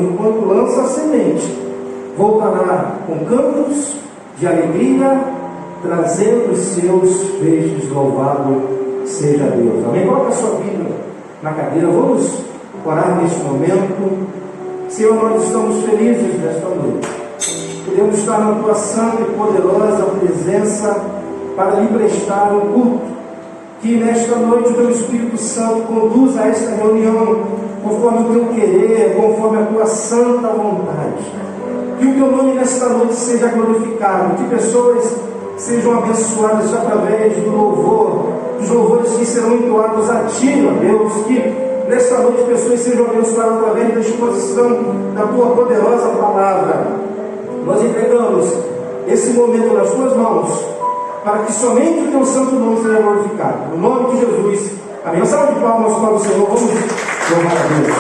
enquanto lança a semente, voltará com cantos de alegria, trazendo os seus feixes. Louvado seja Deus. Amém? Coloca a sua Bíblia na cadeira. Vamos orar neste momento. Senhor, nós estamos felizes nesta noite. Podemos estar na tua santa e poderosa presença para lhe prestar um culto. Que nesta noite o teu Espírito Santo conduza a esta reunião conforme o teu querer, conforme a tua santa vontade. Que o teu nome nesta noite seja glorificado, que pessoas sejam abençoadas através do louvor, dos louvores que serão entoados a ti, ó Deus. Que nesta noite pessoas sejam abençoadas através da exposição da tua poderosa palavra. Nós entregamos esse momento nas tuas mãos, para que somente o teu santo nome seja glorificado. No nome de Jesus. Amém. Uma salva de palmas para o Senhor. Vamos louvar a Deus.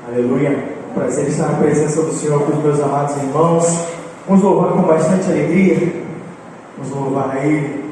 Aleluia. Prazer estar na presença do Senhor com os meus amados irmãos. Vamos louvar com bastante alegria. Vamos louvar a Ele.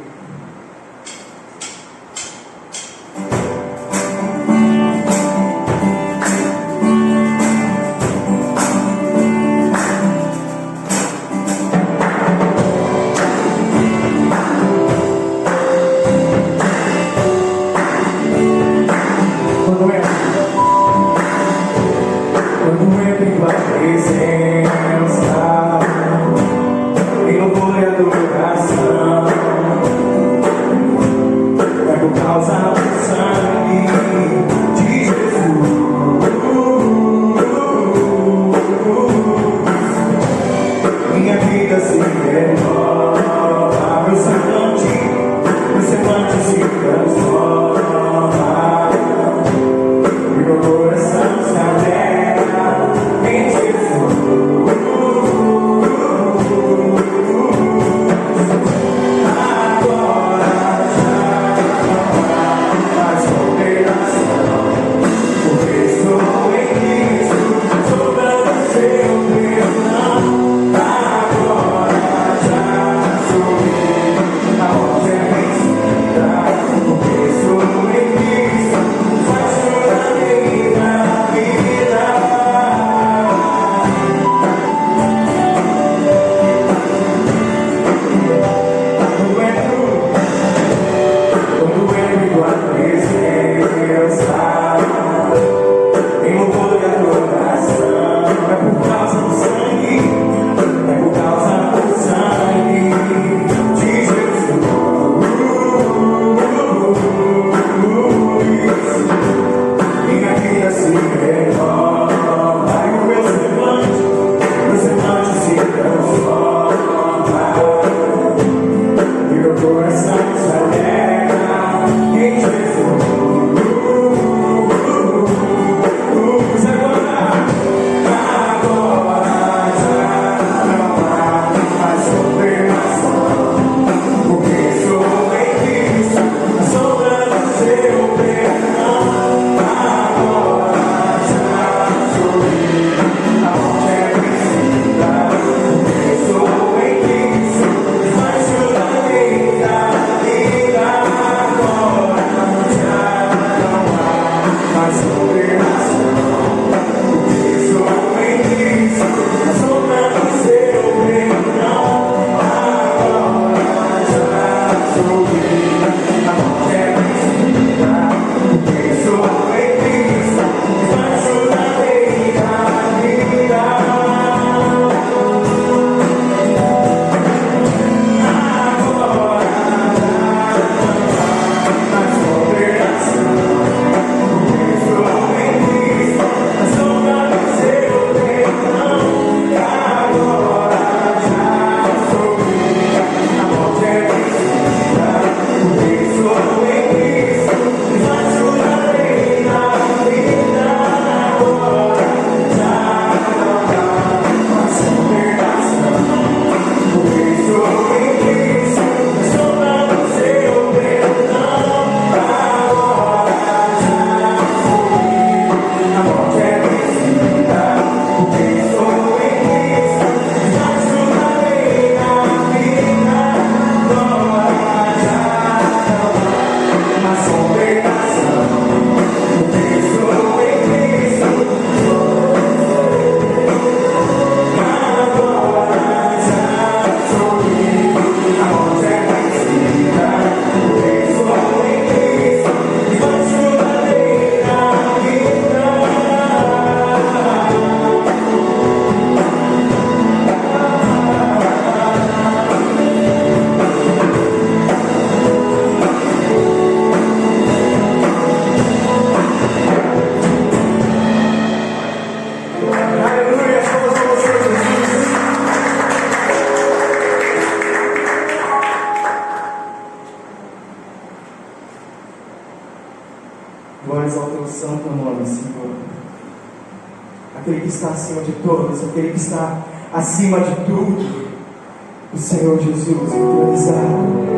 Senhor. Aquele que está acima de todos, aquele que está acima de tudo, o Senhor Jesus entronizado.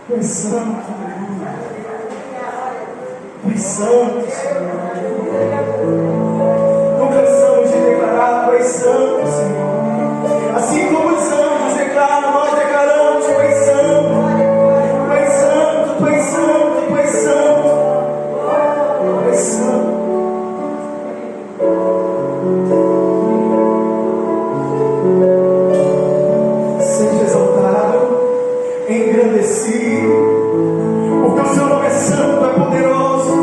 Tu és santo, aleluia. Tu és santo, Senhor. Não cansamos de declarar: Tu és santo, Senhor. Assim como os anjos declaram, nós declaramos: Tu és santo. Tu és santo, Tu és santo, Tu és santo. Tu és santo. Seja exaltado, engrandecido, porque o seu nome é santo, é poderoso.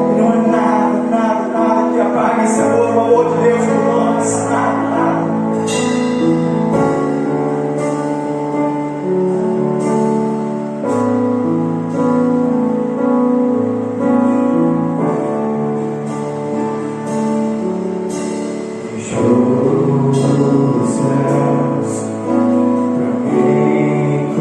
E não é nada que apague esse amor, o amor de Deus por nós. Nada. Deixou os céus pra quem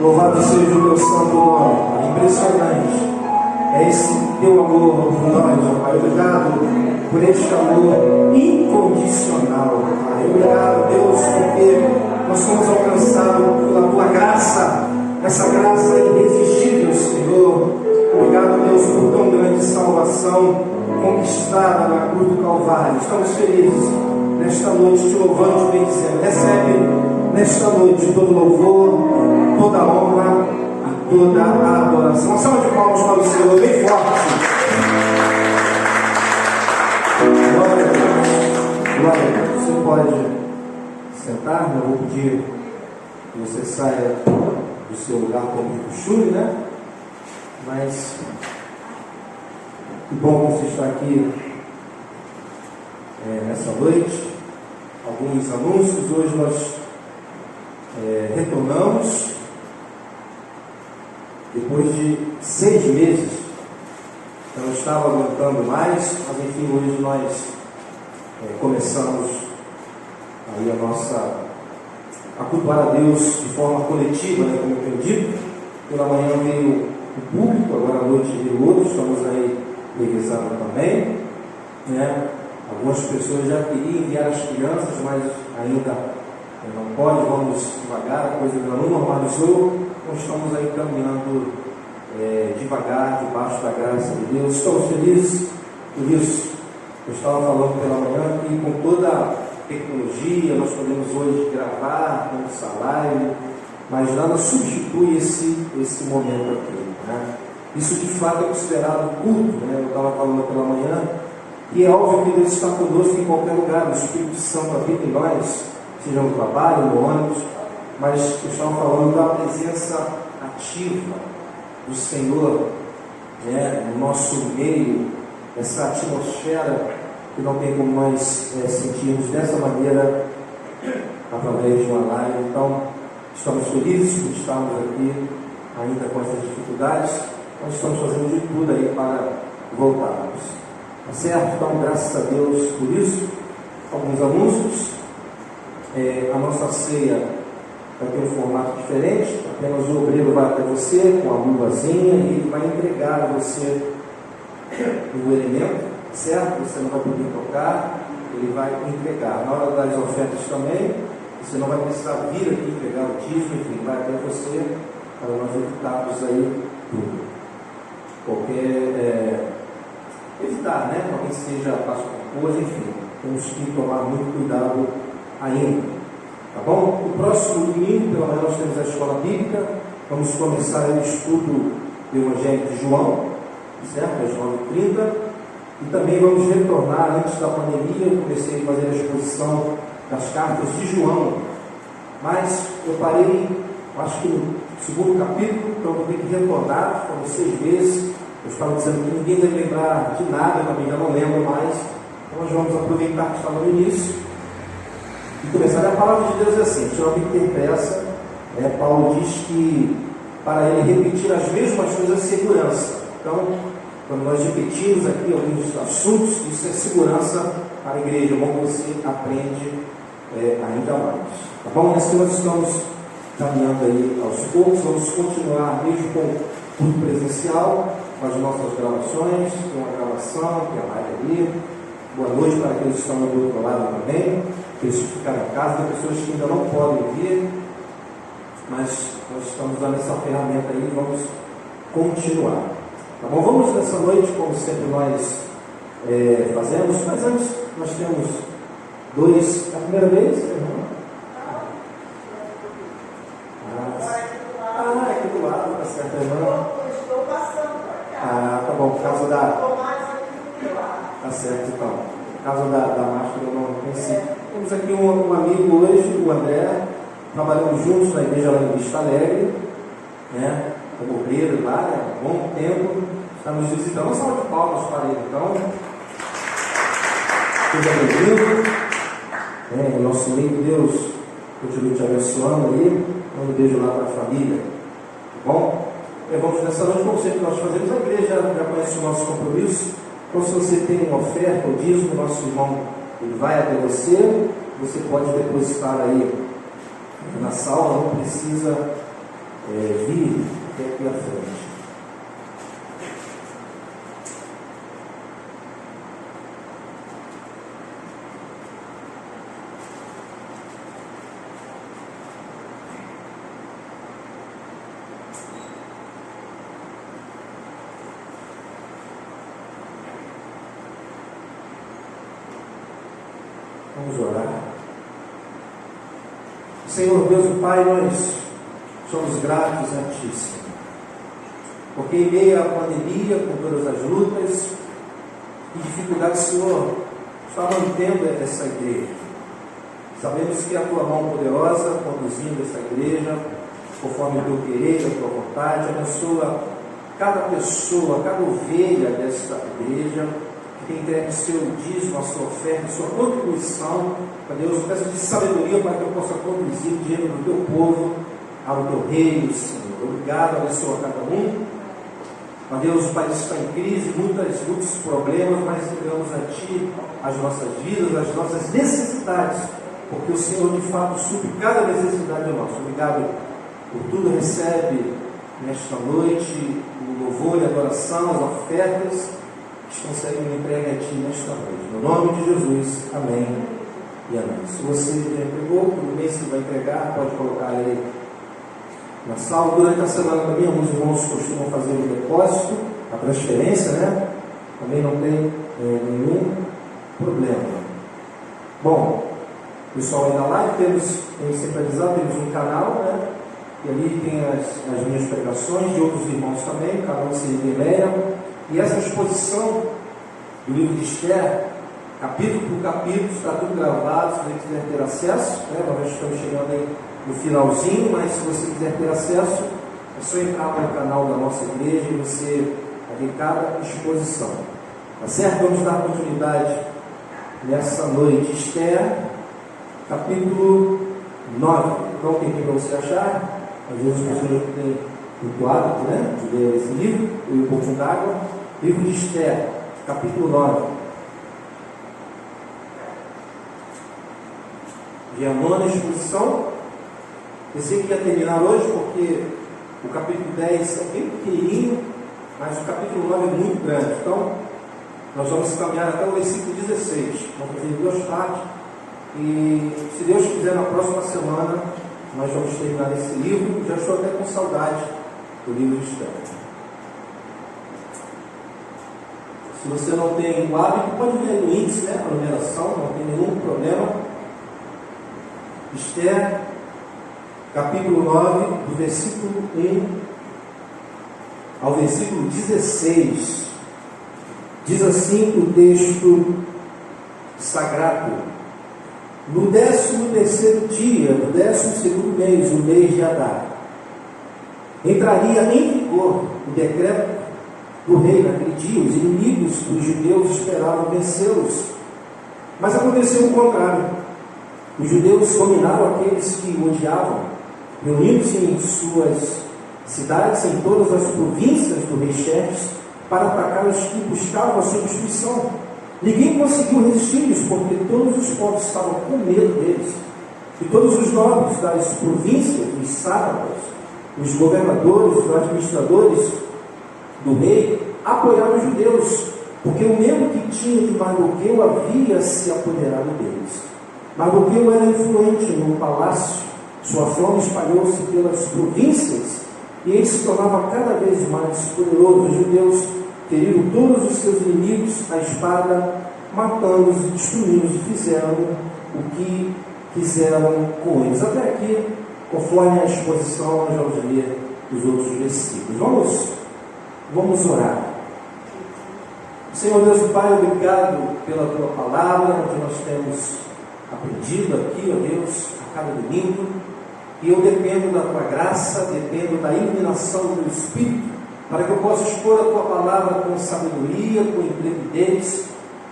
Louvado seja o teu santo nome. É impressionante. É esse teu amor por nós, ó Pai. Obrigado por este amor incondicional, Pai. Obrigado, Deus, porque nós somos alcançados pela tua graça, essa graça irresistível, Senhor. Obrigado, Deus, por tão grande salvação conquistada na cruz do Calvário. Estamos felizes nesta noite, te louvando e bendizendo. Recebe nesta noite todo louvor, toda honra e toda a adoração. Uma salva de palmas para o Senhor, bem forte. Glória a Deus. Glória a Deus. Você pode sentar, não vou pedir que você saia do seu lugar como costume, né? Mas que bom que você está aqui nessa noite. Alguns anúncios. Hoje nós retornamos depois de 6 meses. Eu não estava aguentando mais, mas enfim, hoje nós começamos aí a cultuar a Deus de forma coletiva, né, como eu tenho dito. Pela manhã veio o público, agora à noite veio outro, estamos aí revisando também, né? Algumas pessoas já queriam enviar as crianças, mas ainda não pode, vamos devagar, a coisa ainda não normalizou, então estamos aí caminhando devagar, debaixo da graça de Deus. Estamos felizes por isso. Eu estava falando pela manhã que com toda a tecnologia nós podemos hoje gravar, começar live, mas nada substitui esse momento aqui, né? Isso de fato é considerado culto, né? Eu estava falando pela manhã, e é óbvio que Deus está conosco em qualquer lugar, o Espírito Santo habita em nós, seja no trabalho, no ônibus, mas eu estava falando da presença ativa do Senhor, né, no nosso meio, essa atmosfera que não tem como nós sentirmos dessa maneira através de uma live. Então, estamos felizes por estarmos aqui ainda com essas dificuldades, nós estamos fazendo de tudo aí para voltarmos. Tá certo? Então, graças a Deus por isso. Alguns anúncios. A nossa ceia vai ter um formato diferente, apenas o obreiro vai até você com a luvazinha e ele vai entregar a você o elemento, certo? Você não vai poder tocar, ele vai entregar. Na hora das ofertas também, você não vai precisar vir aqui entregar o dízimo, enfim, vai até você para nós evitarmos aí tudo. Evitar, né? Alguém seja passo por coisa, enfim, temos que tomar muito cuidado ainda, tá bom? No próximo domingo, pela manhã, nós temos a escola bíblica. Vamos começar o estudo do Evangelho de João, certo? Às 9h30. E também vamos retornar, antes da pandemia, eu comecei a fazer a exposição das cartas de João, mas eu parei, acho que no segundo capítulo, então vou ter que retornar, foram 6 vezes. Eu estava dizendo que ninguém deve lembrar de nada, eu também já não lembro mais, então nós vamos aproveitar que estava no início e começar. A palavra de Deus é assim, deixa eu interpreta, Paulo diz que para ele repetir as mesmas coisas é segurança. Então, quando nós repetimos aqui alguns assuntos, isso é segurança para a igreja, bom que você aprende ainda mais, tá bom? E assim nós estamos caminhando aí aos poucos, vamos continuar mesmo com culto presencial, com as nossas gravações, tem uma gravação, tem a live ali. Boa noite para aqueles que estão do outro lado também, aqueles que ficaram em casa, tem pessoas que ainda não podem vir, mas nós estamos dando essa ferramenta aí e vamos continuar. Tá bom? Vamos nessa noite, como sempre nós fazemos, mas antes nós temos dois. É a primeira vez? Aqui do lado, tá certo, irmã? Estou passando para cá. Tá bom, por causa da. Estou mais aqui do lado. Tá certo, então. Por causa da máscara, eu não conheci. Temos aqui um amigo hoje, o André. Trabalhamos juntos na igreja lá em Vista Alegre, né? Como obreiro lá, né? Há um bom tempo. Estamos visitando. Uma salva de palmas para ele, então. Seja bem-vindo. Nosso lindo Deus continue te abençoando aí. Um beijo lá para a família. Tá bom? Vamos nessa noite, como sempre nós fazemos, a igreja já conhece o nosso compromisso. Então, se você tem uma oferta ou dízimo, nosso irmão ele vai até você. Você pode depositar aí na sala, não precisa vir até aqui à frente. Vamos orar. Senhor Deus e Pai, nós somos gratos a Ti, Senhor, porque em meio à pandemia, com todas as lutas e dificuldades, Senhor, está mantendo essa igreja. Sabemos que a Tua mão poderosa conduzindo essa igreja, conforme o Teu querer, a Tua vontade, abençoa cada pessoa, cada ovelha desta igreja, que tem entregue o seu dízimo, a sua oferta, a sua contribuição. Para Deus, eu peço de sabedoria para que eu possa conduzir o dinheiro do teu povo ao teu reino, Senhor. Obrigado, abençoa cada um. Para Deus, o país está em crise, muitos problemas, mas entregamos a Ti as nossas vidas, as nossas necessidades, porque o Senhor de fato supre cada necessidade nossa. Obrigado por tudo. Recebe nesta noite o louvor e a adoração, as ofertas estão sendo entregues a Ti nesta noite. No nome de Jesus, amém e amém. Se você já entregou, no mês que vai entregar, pode colocar aí na sala. Durante a semana também, alguns irmãos costumam fazer o depósito, a transferência, né? Também não tem nenhum problema. Bom, pessoal aí da live, temos sempre temos um canal, né? E ali tem as minhas pregações de outros irmãos também, o canal de Leia. E essa exposição do livro de Esther, capítulo por capítulo, está tudo gravado. Se você quiser ter acesso, né? Nós estamos chegando aí no finalzinho, mas se você quiser ter acesso, é só entrar no canal da nossa igreja e você vai ver cada exposição. Tá certo? Vamos dar continuidade nessa noite. Esther, capítulo 9. Não tem que você achar. Às vezes as pessoas têm muito hábito, né, de ler esse livro, e um pouquinho d'água. Livro de Esther, capítulo 9. Já a nona exposição. Pensei que ia terminar hoje, porque o capítulo 10 é bem pequenininho, mas o capítulo 9 é muito grande. Então, nós vamos caminhar até o versículo 16. Vamos fazer duas partes. E, se Deus quiser, na próxima semana, nós vamos terminar esse livro. Já estou até com saudade do livro de Esther. Se você não tem o hábito, pode ver no índice, né, a numeração, não tem nenhum problema. Esther, capítulo 9, do versículo 1 ao versículo 16. Diz assim o texto sagrado: no 13º dia, do 12º mês, o mês de Adar, entraria em vigor o decreto do rei. Naquele dia, os inimigos dos judeus esperavam vencê-los, mas aconteceu o contrário. Os judeus dominaram aqueles que o odiavam, reunindo-se em suas cidades, em todas as províncias do rei Xerxes, para atacar os que buscavam a sua destruição. Ninguém conseguiu resistir-lhes, porque todos os povos estavam com medo deles, e todos os nobres das províncias, os sátrapas, os governadores, os administradores do rei, apoiaram os judeus, porque o medo que tinha de Mardoqueu havia se apoderado deles. Mardoqueu era influente no palácio, sua fama espalhou-se pelas províncias, e ele se tornava cada vez mais poderoso. Os judeus feriram todos os seus inimigos à espada, matando-os e destruindo-os, e fizeram o que fizeram com eles. Até aqui, conforme a exposição, nós vamos ler os outros versículos. Vamos orar. Senhor Deus e Pai, obrigado pela Tua palavra, que nós temos aprendido aqui, ó Deus, a cada domingo. E eu dependo da Tua graça, dependo da iluminação do Teu Espírito, para que eu possa expor a Tua palavra com sabedoria, com intrepidez,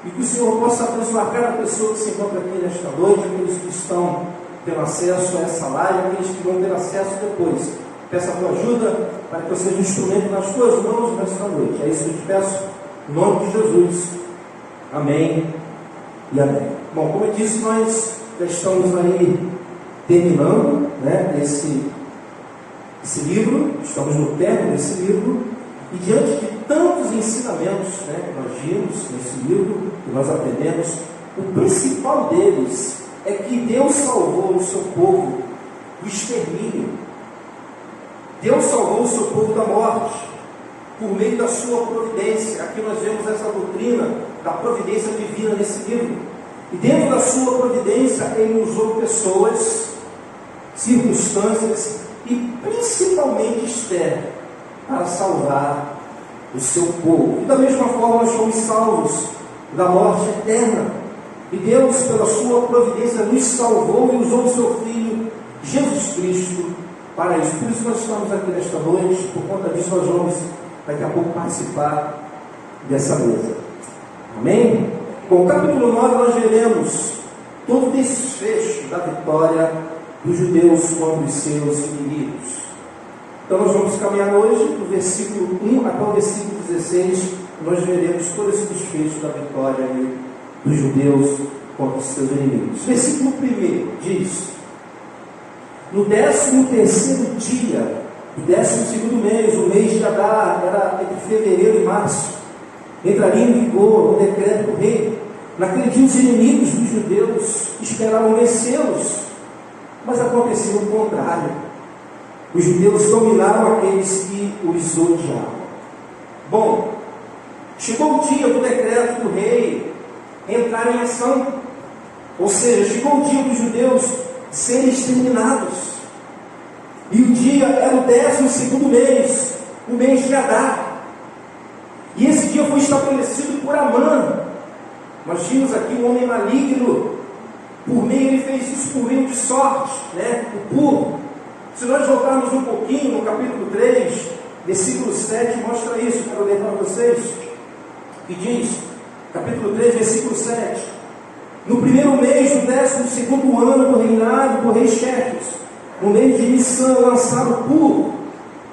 e que o Senhor possa abençoar cada pessoa que se encontra aqui nesta noite, aqueles que estão tendo acesso a essa live, aqueles que vão ter acesso depois. Peço a tua ajuda para que eu seja um instrumento nas tuas mãos nesta noite. É isso que eu te peço, em nome de Jesus. Amém e amém. Bom, como eu disse, nós já estamos aí terminando, né, esse livro, estamos no término desse livro, e diante de tantos ensinamentos, né, que nós vimos nesse livro, que nós aprendemos, o principal deles é que Deus salvou o seu povo do extermínio. Deus salvou o seu povo da morte, por meio da sua providência. Aqui nós vemos essa doutrina da providência divina nesse livro. E dentro da sua providência, Ele usou pessoas, circunstâncias e principalmente Esther para salvar o seu povo. E da mesma forma nós somos salvos da morte eterna. E Deus, pela sua providência, nos salvou e usou o seu Filho, Jesus Cristo, para isso. Por isso nós estamos aqui nesta noite. Por conta disso nós vamos daqui a pouco participar dessa mesa. Amém? Com o capítulo 9 nós veremos todo o desfecho da vitória dos judeus contra os seus inimigos. Então nós vamos caminhar hoje do versículo 1 até o versículo 16. Nós veremos todo esse desfecho da vitória dos judeus contra os seus inimigos. Versículo 1 diz: no 13º dia do 12º mês, o mês de Adar, era entre fevereiro e março, entraria em vigor o decreto do rei. Naquele dia os inimigos dos judeus esperavam vencê-los, mas aconteceu o contrário. Os judeus dominaram aqueles que os odiavam. Bom, chegou o dia do decreto do rei entrar em ação, ou seja, chegou o dia dos judeus serem exterminados, e o dia era o 12º mês, o mês de Adar, e esse dia foi estabelecido por Amã. Nós tínhamos aqui um homem maligno, por meio, ele fez isso por meio de sorte, né? O puro. Se nós voltarmos um pouquinho no capítulo 3, versículo 7, mostra isso, quero ler para vocês, que diz, capítulo 3, versículo 7: no primeiro mês do 12º ano do reinado do rei Xerxes, no mês de Nissan, lançaram o puro,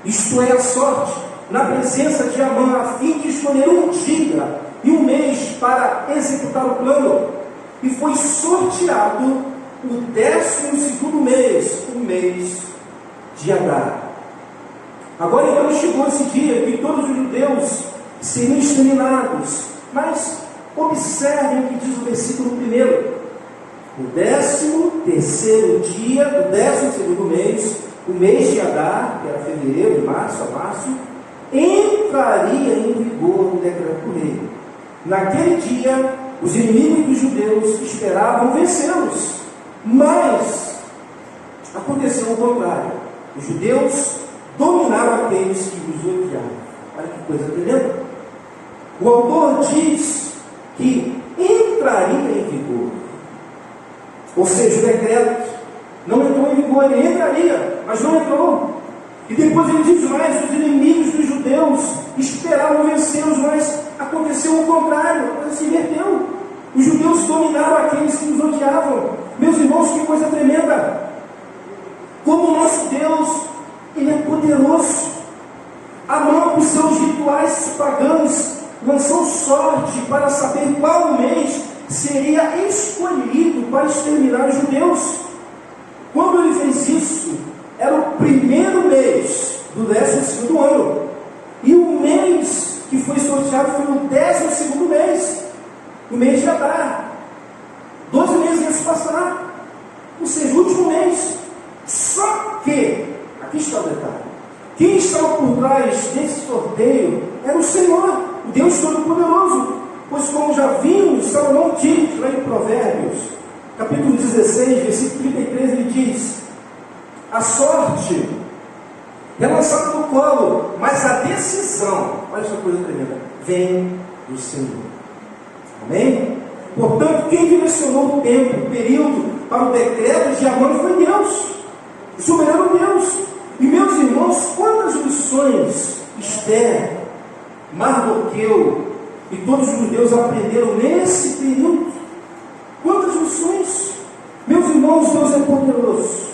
isto é, a sorte, na presença de Amã, a fim de escolher um dia e um mês para executar o plano, e foi sorteado o 12º mês, o mês de Adar. Agora então chegou esse dia que todos os judeus seriam exterminados, mas observem o que diz o versículo 1. No 13º dia do 12º mês, o mês de Adar, que era fevereiro, de março a março, entraria em vigor o decreto do rei. Naquele dia, os inimigos dos judeus esperavam vencê-los, mas aconteceu o contrário. Os judeus dominaram aqueles que os odiavam. Olha que coisa tremenda. O autor diz que entraria em vigor, ou seja, o decreto não entrou em vigor, ele entraria, mas não entrou. E depois ele diz mais: os inimigos dos judeus esperavam vencê-los, mas aconteceu o contrário, a coisa se inverteu. Os judeus dominaram aqueles que os odiavam. Meus irmãos, que coisa tremenda! Como o nosso Deus, Ele é poderoso. Amã, com seus rituais pagãos, lançou sorte para saber qual mês seria escolhido para exterminar os judeus. Quando ele fez isso, era o primeiro mês do 12º ano, e o mês que foi sorteado foi o 12º mês, o mês de Adar. 12 meses iam se passar, ou seja, o último mês. Só que, aqui está o detalhe, quem estava por trás desse sorteio era o Senhor, o Deus Todo-Poderoso. Pois, como já vimos, Salomão diz lá em Provérbios, capítulo 16, versículo 33, ele diz: a sorte é lançada no colo, mas a decisão, olha essa coisa tremenda, vem do Senhor. Amém? Portanto, quem direcionou o tempo, o período para o decreto de Amã foi Deus, o soberano Deus. E meus irmãos, quantas lições Esther, Mardoqueu E todos os judeus aprenderam nesse período. Quantas lições! Meus irmãos, Deus é poderoso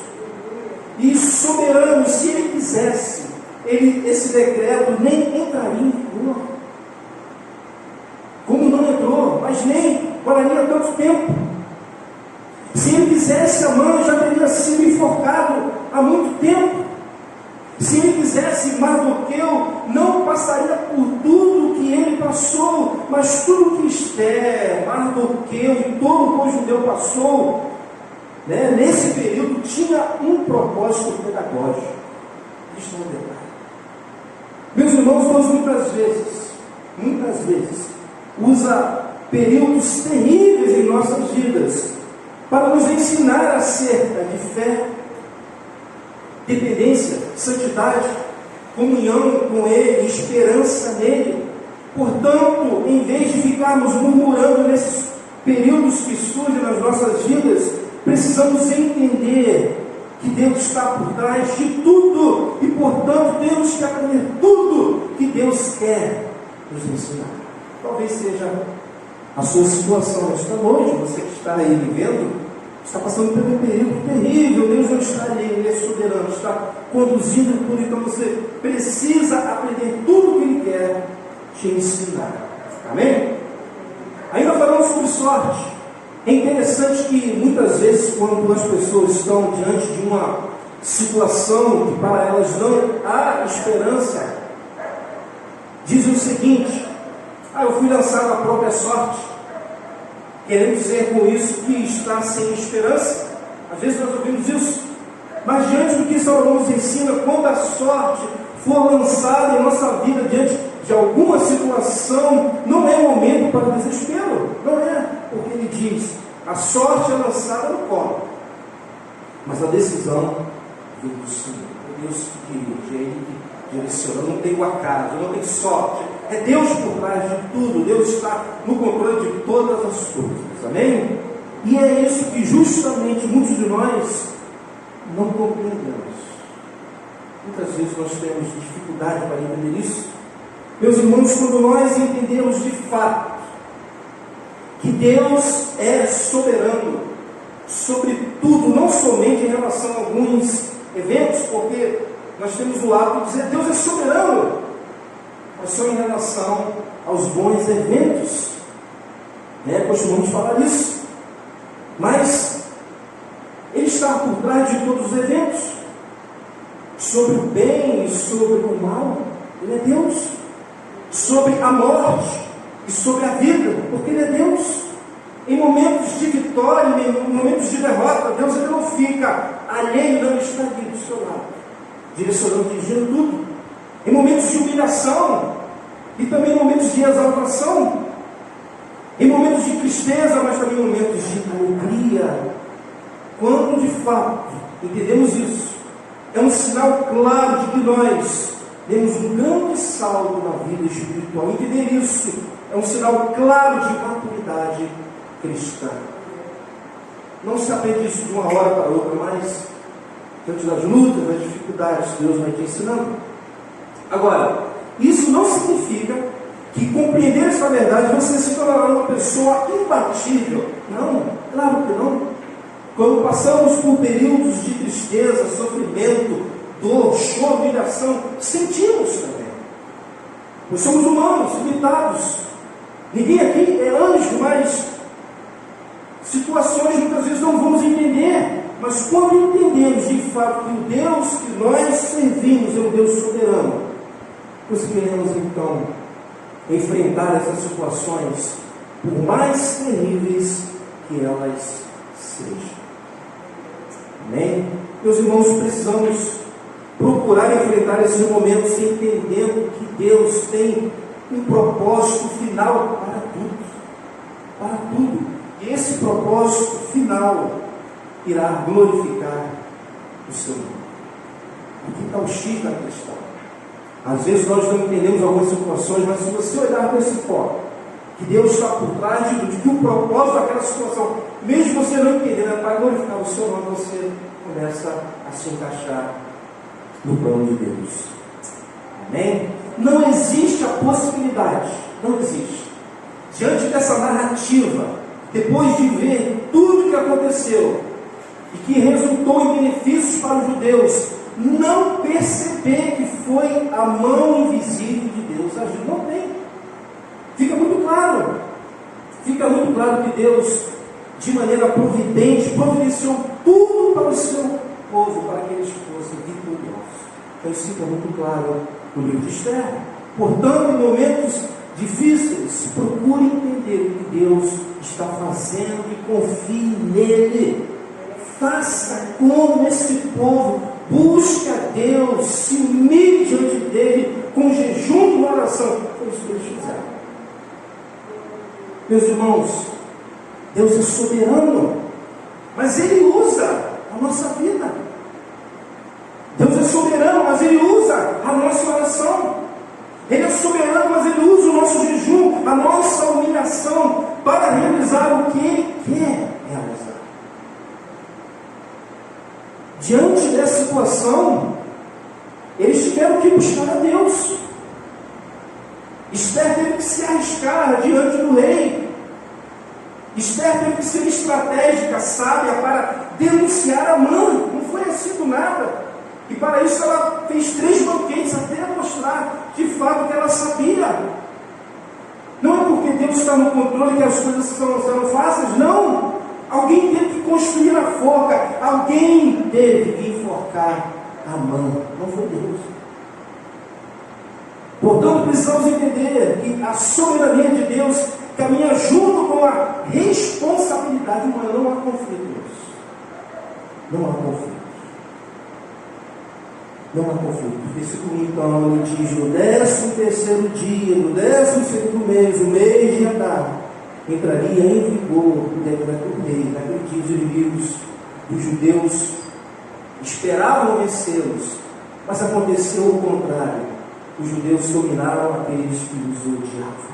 e soberano. Se Ele quisesse, esse decreto nem entraria em vigor. Como não entrou, mas nem guardaria tanto tempo. Se Ele quisesse, Amã já teria sido enforcado há muito tempo. Se Ele quisesse, Mardoqueu não passaria por tudo que ele passou, mas tudo que Esther, Mardoqueu e todo o povo judeu passou, nesse período, tinha um propósito pedagógico. Isto é um detalhe. Meus irmãos, Deus muitas vezes, usa períodos terríveis em nossas vidas para nos ensinar acerca de fé, dependência, santidade, comunhão com Ele, esperança nele. Portanto, em vez de ficarmos murmurando nesses períodos que surgem nas nossas vidas, precisamos entender que Deus está por trás de tudo e, portanto, temos que aprender tudo que Deus quer nos ensinar. Talvez seja a sua situação nesta noite, você que está aí me vendo, está passando por um período terrível. Deus não está ali, Ele é soberano, está conduzindo tudo. Então você precisa aprender tudo o que Ele quer te ensinar. Amém? Ainda falando sobre sorte, é interessante que muitas vezes, quando as pessoas estão diante de uma situação que para elas não há esperança, dizem o seguinte: eu fui lançado à própria sorte, querendo dizer com isso que está sem esperança. Às vezes nós ouvimos isso, mas diante do que Salomão nos ensina, quando a sorte for lançada em nossa vida diante de alguma situação, não é momento para desespero, não é, porque ele diz: a sorte é lançada no colo, mas a decisão vem do Senhor. É Deus que dirige, é Ele que direciona. Não tem o acaso, não tem sorte, é Deus por trás de tudo. Deus está no controle de todas as coisas, amém? E é isso que justamente muitos de nós não compreendemos. Muitas vezes nós temos dificuldade para entender isso. Meus irmãos, quando nós entendemos de fato que Deus é soberano sobre tudo, não somente em relação a alguns eventos, porque nós temos o hábito de dizer Deus é soberano, mas só em relação aos bons eventos, costumamos falar isso, mas Ele está por trás de todos os eventos, sobre o bem e sobre o mal. Ele é Deus, sobre a morte e sobre a vida, porque Ele é Deus. Em momentos de vitória, em momentos de derrota, Deus Ele não fica alheio, não está ali do seu lado, direcionando, dirigindo tudo. Em momentos de humilhação e também em momentos de exaltação, em momentos de tristeza, mas também em momentos de alegria. Quando de fato entendemos isso, é um sinal claro de que nós demos um grande salto na vida espiritual. Entender isso é um sinal claro de maturidade cristã. Não se aprende isso de uma hora para outra, mas diante das lutas, das dificuldades, Deus vai te ensinando. Agora, isso não significa que compreender essa verdade você se tornará uma pessoa imbatível. Não, claro que não. Quando passamos por períodos de tristeza, sofrimento, dor, choro, humilhação, sentimos também. Nós somos humanos, limitados. Ninguém aqui é anjo, mas situações muitas vezes não vamos entender. Mas quando entendemos de fato que o Deus que nós servimos é um Deus soberano, conseguiremos então enfrentar essas situações, por mais terríveis que elas sejam. Amém? Meus irmãos, precisamos procurar enfrentar esses momentos entendendo que Deus tem um propósito final para tudo. Para tudo. E esse propósito final irá glorificar o seu nome. Aqui está o X da questão. Às vezes nós não entendemos algumas situações, mas se você olhar com esse foco, que Deus está por trás de tudo, que o propósito daquela situação, mesmo você não entendendo, é para glorificar o seu nome, você começa a se encaixar no plano de Deus. Amém? Não existe a possibilidade, não existe, diante dessa narrativa, depois de ver tudo o que aconteceu e que resultou em benefícios para os judeus, não perceber que foi a mão invisível de Deus agindo? Não tem. Fica muito claro que Deus, de maneira providente, providenciou tudo para o seu povo, para que eles fossem vitoriosos. Então isso fica muito claro no livro de Esther. Portanto, em momentos difíceis, procure entender o que Deus está fazendo e confie nele. Faça como esse povo, busque a Deus, se humilhe diante dele com jejum e oração. Foi isso que eles fizeram. Meus irmãos, Deus é soberano, mas Ele usa a nossa vida. Deus é soberano, mas Ele usa a nossa oração. Ele é soberano, mas Ele usa o nosso jejum, a nossa humilhação, para realizar o que Ele quer realizar. Diante dessa situação, eles tiveram que buscar a Deus. Esther teve que se arriscar diante do rei. Esther teve que ser estratégica, sábia, para denunciar Amã. Não foi assim do nada. E para isso ela fez 3 banquetes, até mostrar de fato que ela sabia. Não é porque Deus está no controle que as coisas serão fáceis, não. Alguém teve que construir a forca, alguém teve que enforcar Amã. Não foi Deus. Portanto, precisamos entender que a soberania de Deus caminha junto com a responsabilidade humana. Não há conflitos. Não há conflitos. Não há conflito. Versículo 1, então, ele diz: no 13º dia, no 12º mês, o mês de Adar, entraria em vigor o decreto do rei. Naquele dia, os inimigos dos judeus esperavam vencê-los, mas aconteceu o contrário. Os judeus dominaram aqueles que os odiavam.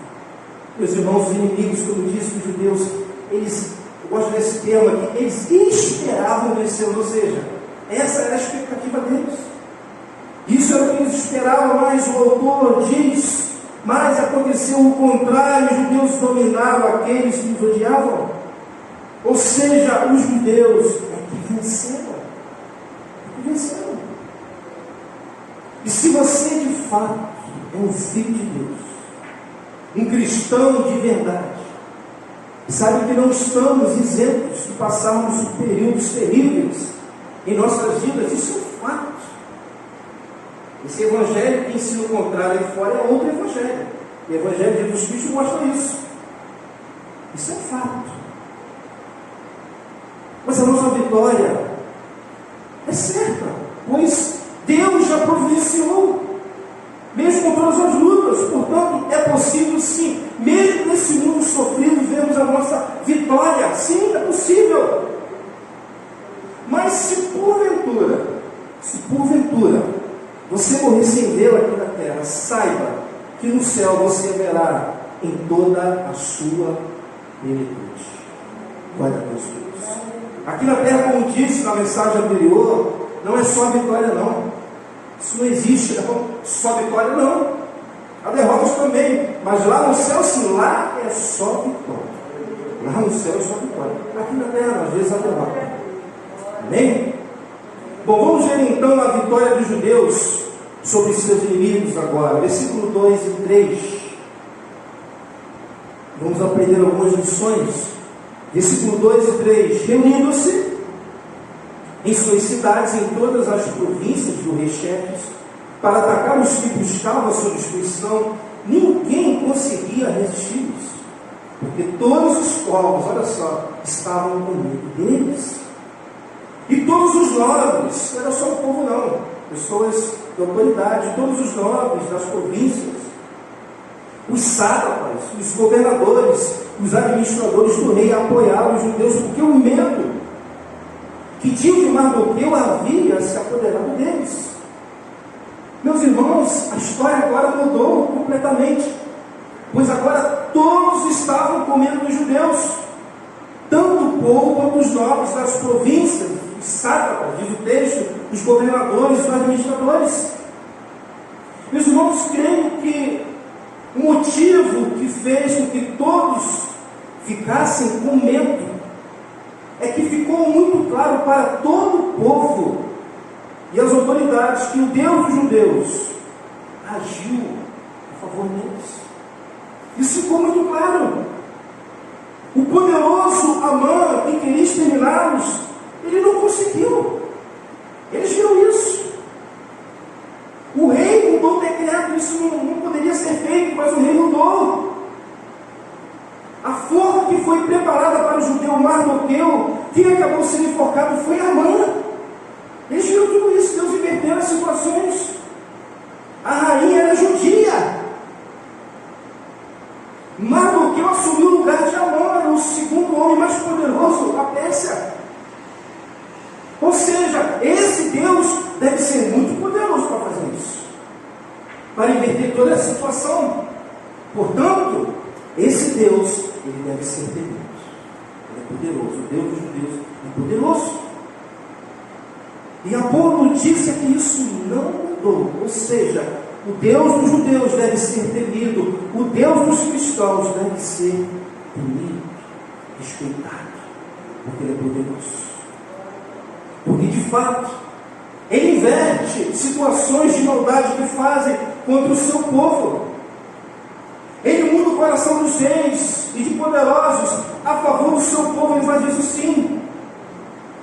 Meus irmãos, os inimigos, como disse, os judeus, eles, eu gosto desse tema aqui, eles esperavam vencê-los, ou seja, essa era a expectativa deles. Isso era o que eles esperavam, mas o autor diz: mas aconteceu o contrário, os judeus dominaram aqueles que os odiavam. Ou seja, os judeus é que venceram. Venceram. E se você de fato é um filho de Deus, um cristão de verdade, sabe que não estamos isentos de passarmos períodos terríveis em nossas vidas. Isso é um fato. Esse evangelho que ensina o contrário aí fora é outro evangelho. O evangelho de Jesus Cristo mostra isso. Isso é fato. Mas a nossa vitória é certa, pois Deus já providenciou, mesmo com todas as lutas. Portanto, é possível sim, mesmo nesse mundo sofrido, vermos a nossa vitória. Sim, é possível. Mas se porventura você morrer sem Deus aqui na terra, saiba que no céu você verá em toda a sua plenitude. Glória a Deus por isso. Aqui na terra, como disse na mensagem anterior, não é só a vitória não. Isso não existe, não. Só vitória não. Há derrotas também. Mas lá no céu, sim, lá é só vitória. Lá no céu é só vitória. Aqui na terra, às vezes, há derrota. Amém? Bom, vamos ver então a vitória dos judeus sobre seus inimigos agora. Versículo 2 e 3. Vamos aprender algumas lições. Versículo 2 e 3. Reunindo-se em suas cidades, em todas as províncias do rei Xerxes, para atacar os que buscavam a sua destruição, ninguém conseguia resistir-lhes, porque todos os povos, olha só, estavam com medo deles. E todos os nobres, não era só o povo não, pessoas de autoridade, todos os nobres das províncias, os sátrapas, os governadores, os administradores do rei apoiaram os judeus, porque o medo que tinham de Mardoqueu havia se apoderado deles. Meus irmãos, a história agora mudou completamente, pois agora todos estavam com medo dos judeus, tanto o povo quanto os nobres das províncias, os sátrapas, diz o texto, os governadores, os administradores. Meus irmãos, creio que um motivo que fez com que todos ficassem com medo é que ficou muito claro para todo o povo e as autoridades que o Deus dos judeus agiu a favor deles. Isso ficou muito claro. O poderoso Amã, que queria exterminá-los, ele não conseguiu. Eles viram isso. O rei mudou o decreto, isso não poderia ser feito, mas o rei mudou. A forma que foi preparada para o judeu Mardoqueu, quem acabou sendo enforcado foi Amã. Eles viram tudo isso, Deus inverteu as situações. A rainha era judia. Mardoqueu assumiu o lugar de Amã, era o segundo homem mais poderoso da Pérsia. Ou seja, esse Deus deve ser muito poderoso para fazer isso, para inverter toda essa situação. Portanto, esse Deus, ele deve ser temido. Ele é poderoso, o Deus dos judeus é poderoso. E a boa notícia é que isso não mudou. Ou seja, o Deus dos judeus deve ser temido, o Deus dos cristãos deve ser temido, respeitado, porque ele é poderoso. Porque de fato, ele inverte situações de maldade que fazem contra o seu povo. Ele muda o coração dos reis e de poderosos a favor do seu povo. Ele faz isso sim.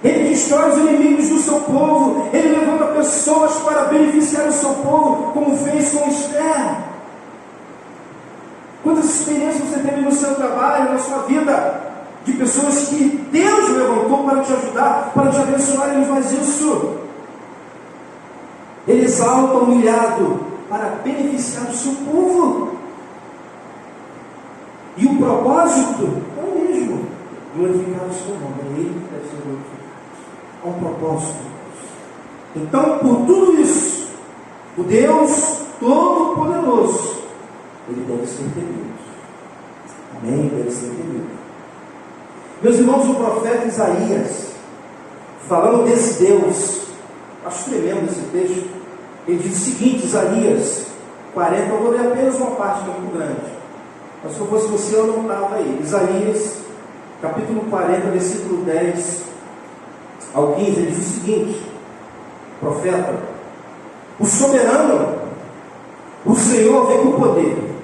Ele destrói os inimigos do seu povo. Ele levanta pessoas para beneficiar o seu povo, como fez com Esther. Quantas experiências você teve no seu trabalho, na sua vida, de pessoas que Deus levantou para te ajudar, para te abençoar. Ele faz isso. Ele exalta o humilhado para beneficiar o seu povo. E o propósito é o mesmo: glorificar o seu nome. Ele deve ser glorificado. Há um propósito. Então, por tudo isso, o Deus Todo-Poderoso, ele deve ser temido. Amém? Deve ser temido. Meus irmãos, o profeta Isaías, falando desse Deus, acho tremendo esse texto. Ele diz o seguinte, Isaías 40, eu vou ler apenas uma parte muito grande, mas se eu fosse você, eu não estava aí. Isaías, capítulo 40, versículo 10 ao 15, ele diz o seguinte, profeta: o soberano, o Senhor vem com poder,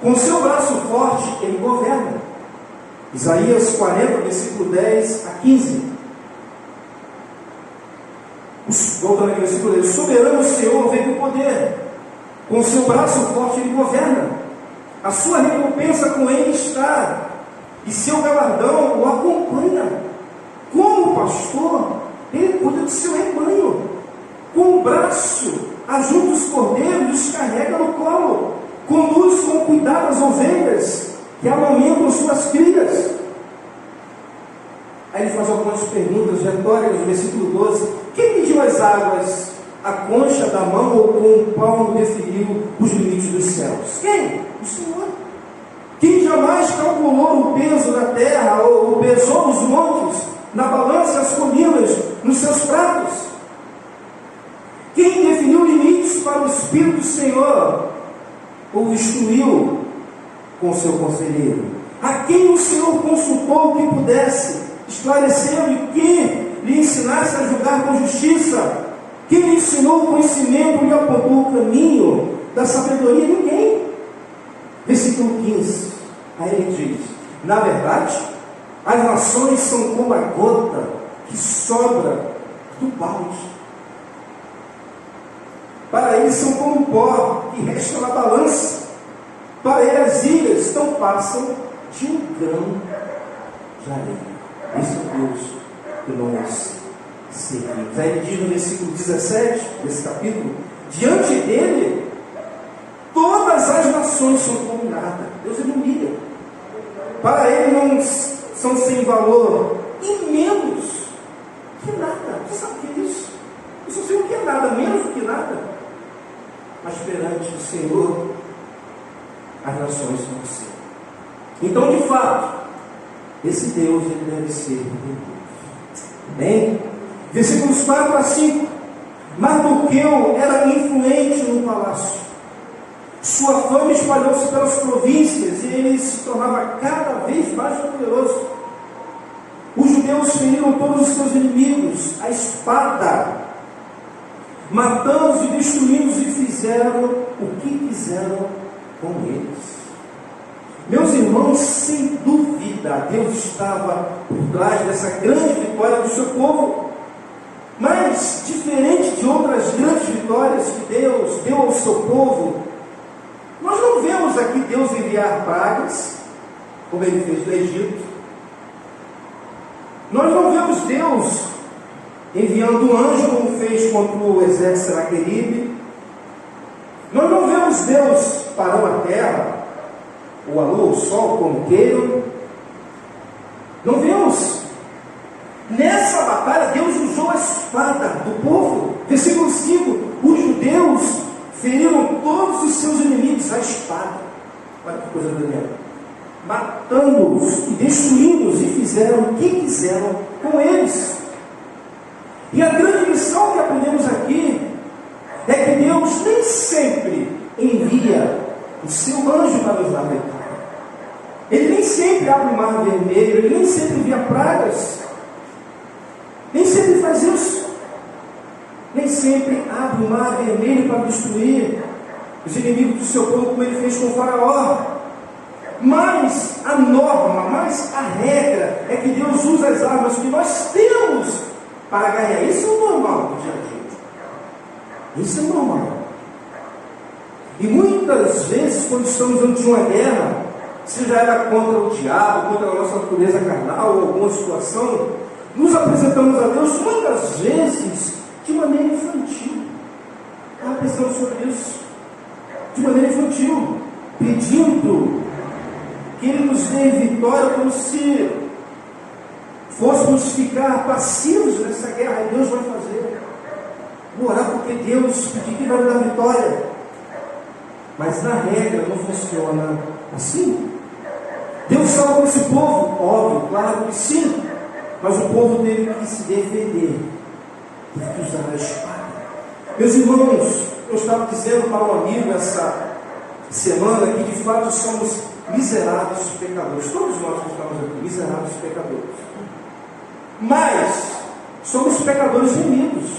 com o seu braço forte ele governa. Isaías 40, versículo 10 a 15. Voltando aqui, versículo 10. O soberano Senhor vem com poder, com o seu braço forte ele governa. A sua recompensa com ele está, e seu galardão o acompanha. Como pastor, ele cuida do seu rebanho. Com o braço ajunta os cordeiros e os carrega no colo. Conduz com cuidado as ovelhas que amamentam suas crias. Aí ele faz algumas perguntas retóricas no versículo 12. Quem mediu as águas? A concha da mão ou com o palmo definiu os limites dos céus? Quem? O Senhor. Quem jamais calculou o peso da terra ou pesou os montes na balança as colinas nos seus pratos? Quem definiu limites para o Espírito do Senhor ou instruiu com o seu conselheiro? A quem o Senhor consultou que pudesse esclarecer e quem lhe ensinasse a julgar com justiça? Quem lhe ensinou o conhecimento e lhe apontou o caminho da sabedoria? Ninguém. Versículo 15, aí ele diz: na verdade, as nações são como a gota que sobra do balde. Para eles são como o pó que resta na balança. Para ele as ilhas não passam de um grão de areia. Esse é o Deus que nós servimos. Aí ele diz no versículo 17 desse capítulo: diante dele todas as nações são como nada. Deus ele humilha. Para ele não são sem valor e menos que nada. Você sabe o que é isso? Eu só sei o que é nada, menos do que nada. Mas perante o Senhor, as nações são assim. Então, de fato, esse Deus ele deve ser temido. Amém? Versículos 4 a 5. Mardoqueu era influente no palácio. Sua fama espalhou-se pelas províncias e ele se tornava cada vez mais poderoso. Os judeus feriram todos os seus inimigos, a espada, matando-os e destruindo-os, e fizeram o que quiseram com eles. Meus irmãos, sem dúvida, Deus estava por trás dessa grande vitória do seu povo. Mas, diferente de outras grandes vitórias que Deus deu ao seu povo, nós não vemos aqui Deus enviar pragas, como ele fez no Egito. Nós não vemos Deus enviando um anjo, como fez contra o exército de Senaqueribe. Nós não vemos Deus parando a terra, ou a lua, o sol, como queiram. Não vemos. Nessa batalha, Deus usou a espada do povo. Versículo 5: os judeus feriram todos os seus inimigos à espada. Olha que coisa tremenda. Matando-os e destruindo-os, e fizeram o que quiseram com eles. E a grande lição que aprendemos aqui é que Deus nem sempre envia o seu anjo para nos dar vitória. Ele nem sempre abre o mar vermelho, ele nem sempre envia pragas, nem sempre faz isso. Nem sempre abre o mar vermelho para destruir os inimigos do seu povo, como ele fez com o Faraó. Mas a norma, mas a regra é que Deus usa as armas que nós temos para ganhar. Isso é o normal do dia a dia. Isso é normal. E muitas vezes, quando estamos ante uma guerra, seja ela contra o diabo, contra a nossa natureza carnal, ou alguma situação, nos apresentamos a Deus muitas vezes de maneira infantil. Estava pensando sobre isso. De maneira infantil, pedindo que Ele nos dê vitória, como se fôssemos ficar passivos nessa guerra. E Deus vai fazer. Vou orar porque Deus pedir que vai nos dar vitória. Mas na regra não funciona assim. Deus salvou esse povo? Óbvio, claro que sim. Mas o povo teve que se defender. Teve que usar a espada. Meus irmãos, eu estava dizendo para um amigo essa semana que de fato somos miseráveis pecadores. Todos nós que estamos aqui, miseráveis pecadores. Mas somos pecadores remidos.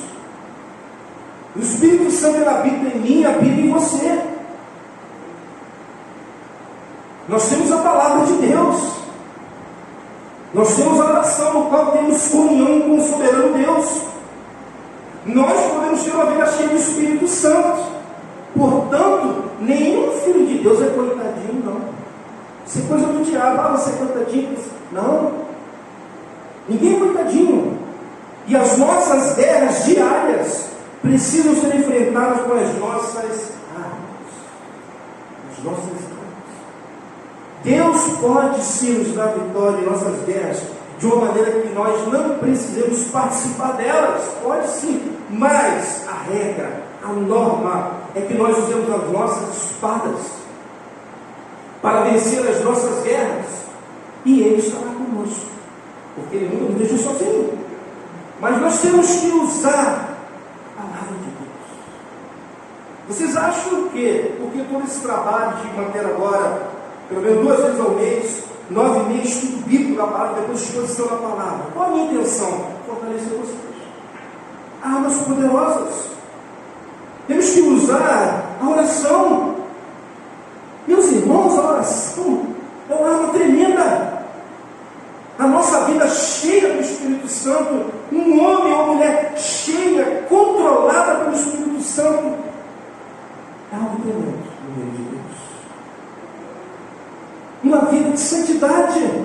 O Espírito Santo ele habita em mim, habita em você. Nós temos a palavra de Deus. Nós temos a oração no qual temos comunhão com o soberano Deus. Nós podemos ter uma vida cheia do Espírito Santo. Portanto, nenhum filho de Deus é coitadinho, não. Isso é coisa do diabo. Você é coitadinho. Não. Ninguém é coitadinho. E as nossas guerras diárias precisam ser enfrentadas com as nossas armas. As nossas armas. Deus pode sim nos dar vitória em nossas guerras, de uma maneira que nós não precisemos participar delas. Pode sim. Mas a regra, a norma, é que nós usemos as nossas espadas para vencer as nossas guerras. E Ele estará conosco. Porque Ele nunca nos deixou sozinho. Mas nós temos que usar a palavra de Deus. Vocês acham que, porque todo esse trabalho de manter agora, pelo menos 2 vezes ao mês, 9 meses, estudo bíblico da palavra, depois exposição da palavra, qual a minha intenção? Fortalecer vocês. Armas poderosas. Temos que usar a oração. Meus irmãos, a oração é uma arma tremenda. A nossa vida cheia do Espírito Santo, um homem ou uma mulher cheia, controlada pelo Espírito Santo, é algo tremendo no meio de Deus. Uma vida de santidade,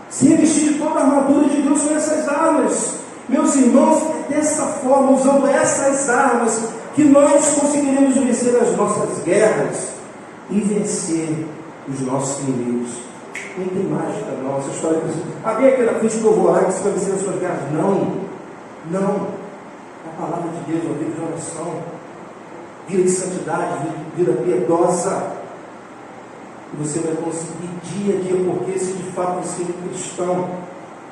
se revestir de toda a armadura de Deus com essas armas. Meus irmãos, é dessa forma, usando essas armas, que nós conseguiremos vencer as nossas guerras e vencer os nossos inimigos. Não tem mágica não, essa história vem aqui na frente que eu vou orar que você vai vencer as suas guerras. Não. A palavra de Deus, a vida de oração, vida de santidade, vida piedosa. E você vai conseguir dia a dia, porque se de fato você é cristão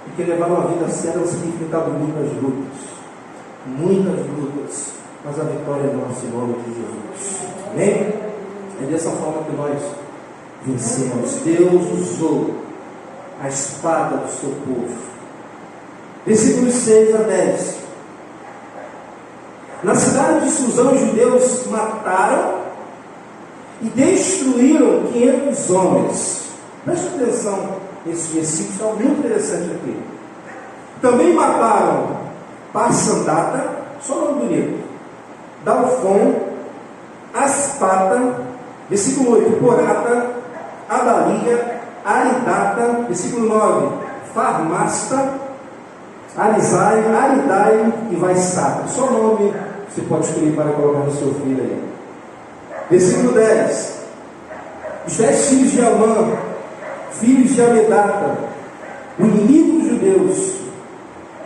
e quer levar uma vida séria, você tem enfrentado muitas lutas, mas a vitória é nossa em nome de Jesus. Amém? É dessa forma que nós vencemos. Deus usou a espada do seu povo. Versículos 6 a 10. Na cidade de Suzã, os judeus mataram e destruíram 500 homens. Preste atenção nesse versículo, está muito interessante aqui. Também mataram Parsandata, só nome bonito, Dalfon, Aspata, versículo 8, Porata, Adalia, Aridata, versículo 9, Farmasta, Arizai, Aridai e Vaissata. Só nome você pode escolher para colocar no seu filho aí. Versículo 10. Os 10 filhos de Amã, filhos de Amedata, o inimigo dos judeus,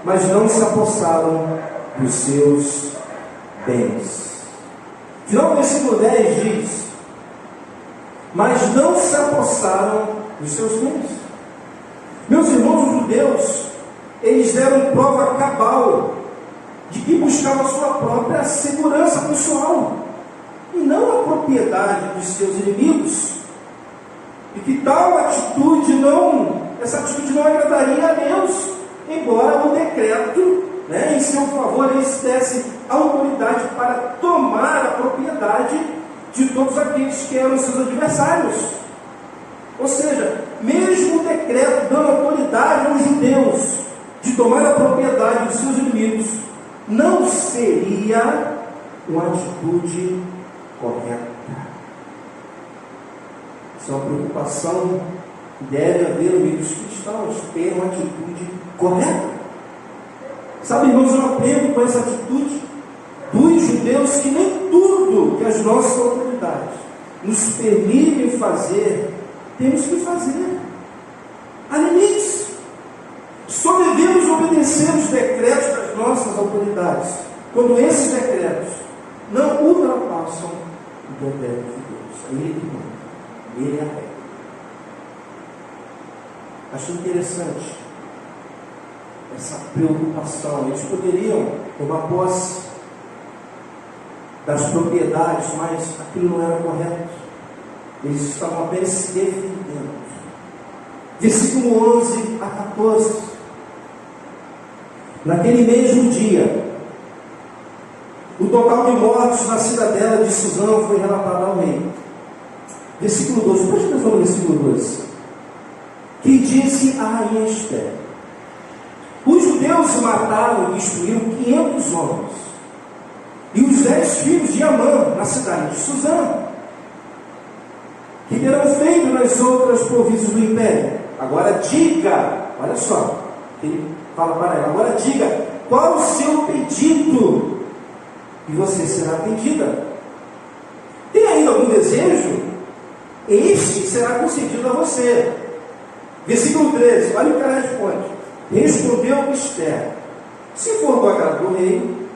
mas não se apossaram dos seus bens. Final do versículo 10 diz: mas não se apossaram dos seus bens. Meus irmãos, os judeus, eles deram prova cabal de que buscavam a sua própria segurança pessoal e não a propriedade dos seus inimigos, e que essa atitude não agradaria a Deus, embora o decreto, em seu favor, eles desse autoridade para tomar a propriedade de todos aqueles que eram seus adversários. Ou seja, mesmo o decreto dando autoridade aos judeus de tomar a propriedade dos seus inimigos, não seria uma atitude correta. Isso é uma preocupação que deve haver no meio dos cristãos, ter uma atitude correta. Sabe, irmãos, eu aprendo com essa atitude dos judeus que nem tudo que as nossas autoridades nos permitem fazer, temos que fazer. Há limites. Só devemos obedecer os decretos das nossas autoridades quando esses decretos não ultrapassam o decreto de Deus. Ele manda, ele é a regra. Acho interessante essa preocupação. Eles poderiam tomar posse das propriedades, mas aquilo não era correto. Eles estavam apenas se defendendo. Versículo 11 a 14. Naquele mesmo dia, o total de mortos na cidadela de Suzã foi relatado ao rei. Versículo 12, preste atenção no versículo 12. Que disse a rainha Esther: os judeus mataram e destruíram 500 homens, e os 10 filhos de Amã na cidade de Suzã, que terão feito nas outras províncias do império. Agora diga, olha só, ele fala para ela, agora diga, qual o seu pedido, e você será atendida. Tem ainda algum desejo? Este será concedido a você. Versículo 13, olha o que ela responde. Respondeu Esther: se for do agrado do rei,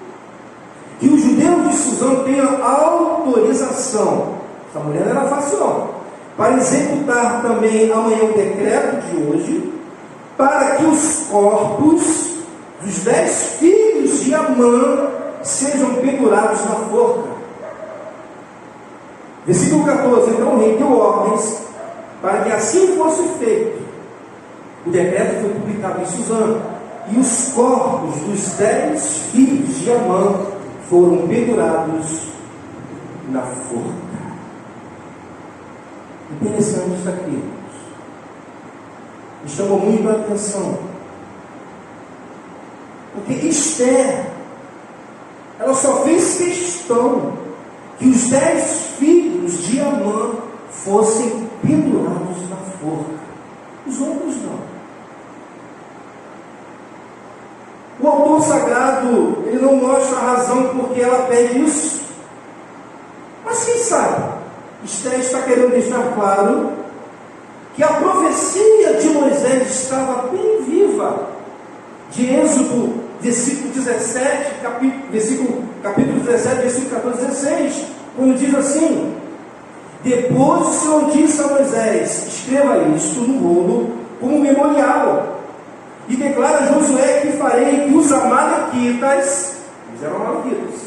que os judeus de Suzã tenham autorização, essa mulher era fácil, para executar também amanhã o decreto de hoje, para que os corpos dos 10 filhos de Amã sejam pendurados na forca. Versículo 14, então o rei deu ordens para que assim fosse feito. O decreto foi publicado em Suzã, e os corpos dos 10 filhos de Amã foram pendurados na forca. Interessante isso aqui. Me chamou muito a atenção, porque Esther, ela só fez questão que os 10 filhos de Amã fossem pendurados na forca. Os outros não. O autor sagrado, ele não mostra a razão por que ela pede isso. Mas quem sabe, Esther está querendo deixar claro que a profecia de Moisés estava bem viva. De Êxodo, versículo 17, capítulo 17, versículo 14, 16, quando diz assim: depois o Senhor disse a Moisés: escreva isto no rolo como memorial, e declara a Josué que farei que os amalequitas, eles eram amalequitas,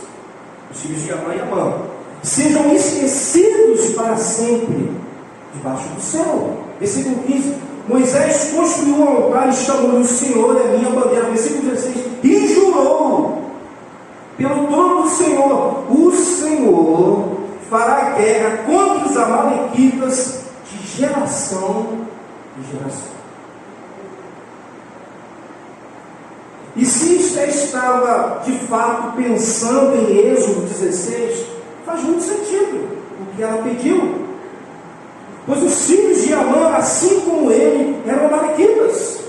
os filhos de Amã e Amã, sejam esquecidos para sempre debaixo do céu. Versículo 15. Moisés construiu um altar e chamou-lhe: o Senhor é minha bandeira. Versículo 16. E jurou pelo trono do Senhor: o Senhor fará guerra contra os amalequitas de geração em geração. E se Esther estava de fato pensando em Êxodo 16, faz muito sentido o que ela pediu. Pois os filhos de Amã, assim como ele, eram amalequitas.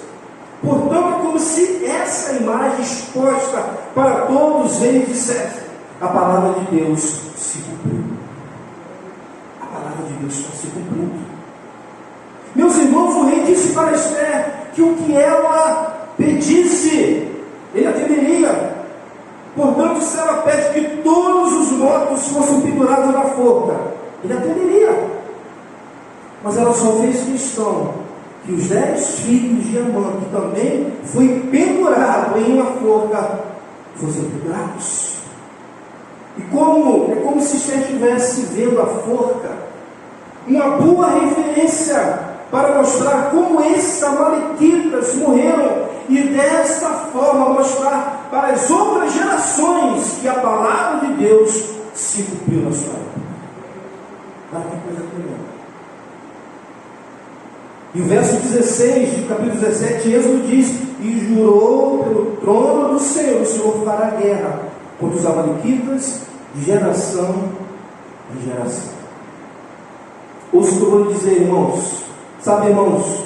Portanto, é como se essa imagem exposta para todos eles dissesse: a palavra de Deus se cumpriu. A palavra de Deus está se cumprindo. Meus irmãos, o rei disse para Esther que o que ela pedisse, ele atenderia. Portanto, se ela pede que todos os mortos fossem pendurados na forca, ele atenderia. Mas ela só fez questão que os 10 filhos de Amã, que também foi pendurado em uma forca, fossem pendurados. E é como se Esther estivesse vendo a forca, uma boa referência para mostrar como esses amalequitas morreram, e desta forma mostrar para as outras gerações que a palavra de Deus se cumpriu na sua época. Olha que coisa tremenda. E o verso 16, de capítulo 17, Êxodo diz: e jurou pelo trono do Senhor: o Senhor fará guerra contra os amalequitas de geração em geração. Ouça o que eu vou lhe dizer, irmãos. Sabe, irmãos,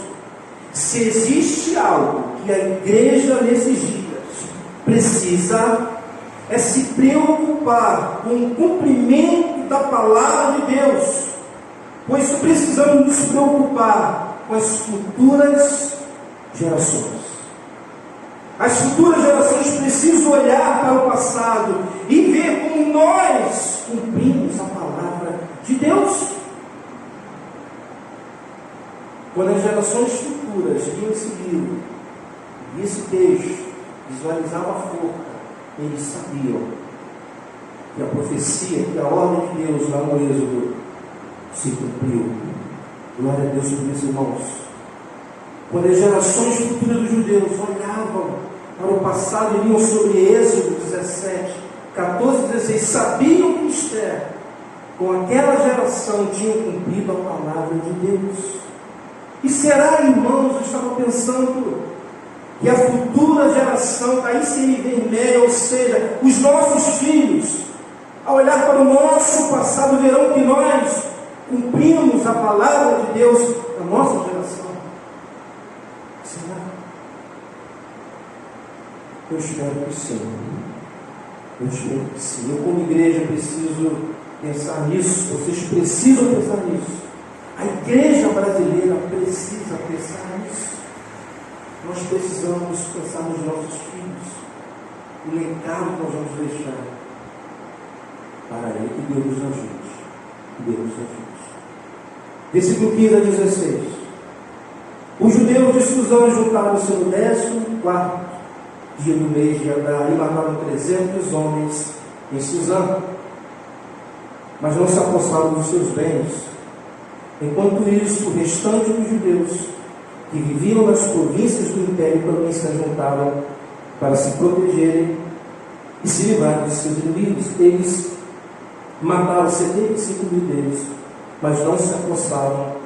se existe algo que a igreja nesses dias precisa, é se preocupar com o cumprimento da palavra de Deus, pois precisamos nos preocupar com as futuras gerações. As futuras gerações precisam olhar para o passado e ver como nós cumprimos a palavra de Deus. Quando as gerações futuras iam seguir esse texto, visualizavam a forca, eles sabiam que a profecia, que a ordem de Deus lá no Êxodo se cumpriu. Glória a Deus por isso, irmãos. Quando as gerações futuras dos judeus olhavam para o passado e liam sobre Êxodo 17, 14 e 16, sabiam que Esther, com aquela geração, tinha cumprido a palavra de Deus. E será, irmãos, eu estava pensando que a futura geração caísse em vermelho, ou seja, os nossos filhos, ao olhar para o nosso passado, verão que nós cumprimos a palavra de Deus na nossa geração. Será? Eu espero que sim. Eu espero que sim. Eu, como igreja, preciso pensar nisso. Vocês precisam pensar nisso. A igreja brasileira precisa pensar nisso. Nós precisamos pensar nos nossos filhos, o legado que nós vamos deixar para ele. Que Deus nos ajude. Que Deus nos ajude. Versículo 15 a 16. Os judeus de Suzã juntaram-se no 14º dia do mês de Adar e mataram 300 homens em Suzã, mas não se apossaram dos seus bens. Enquanto isso, o restante dos judeus que viviam nas províncias do império também se juntavam para se protegerem e se livrarem de seus inimigos. Eles mataram 75 mil deles, mas não se apossaram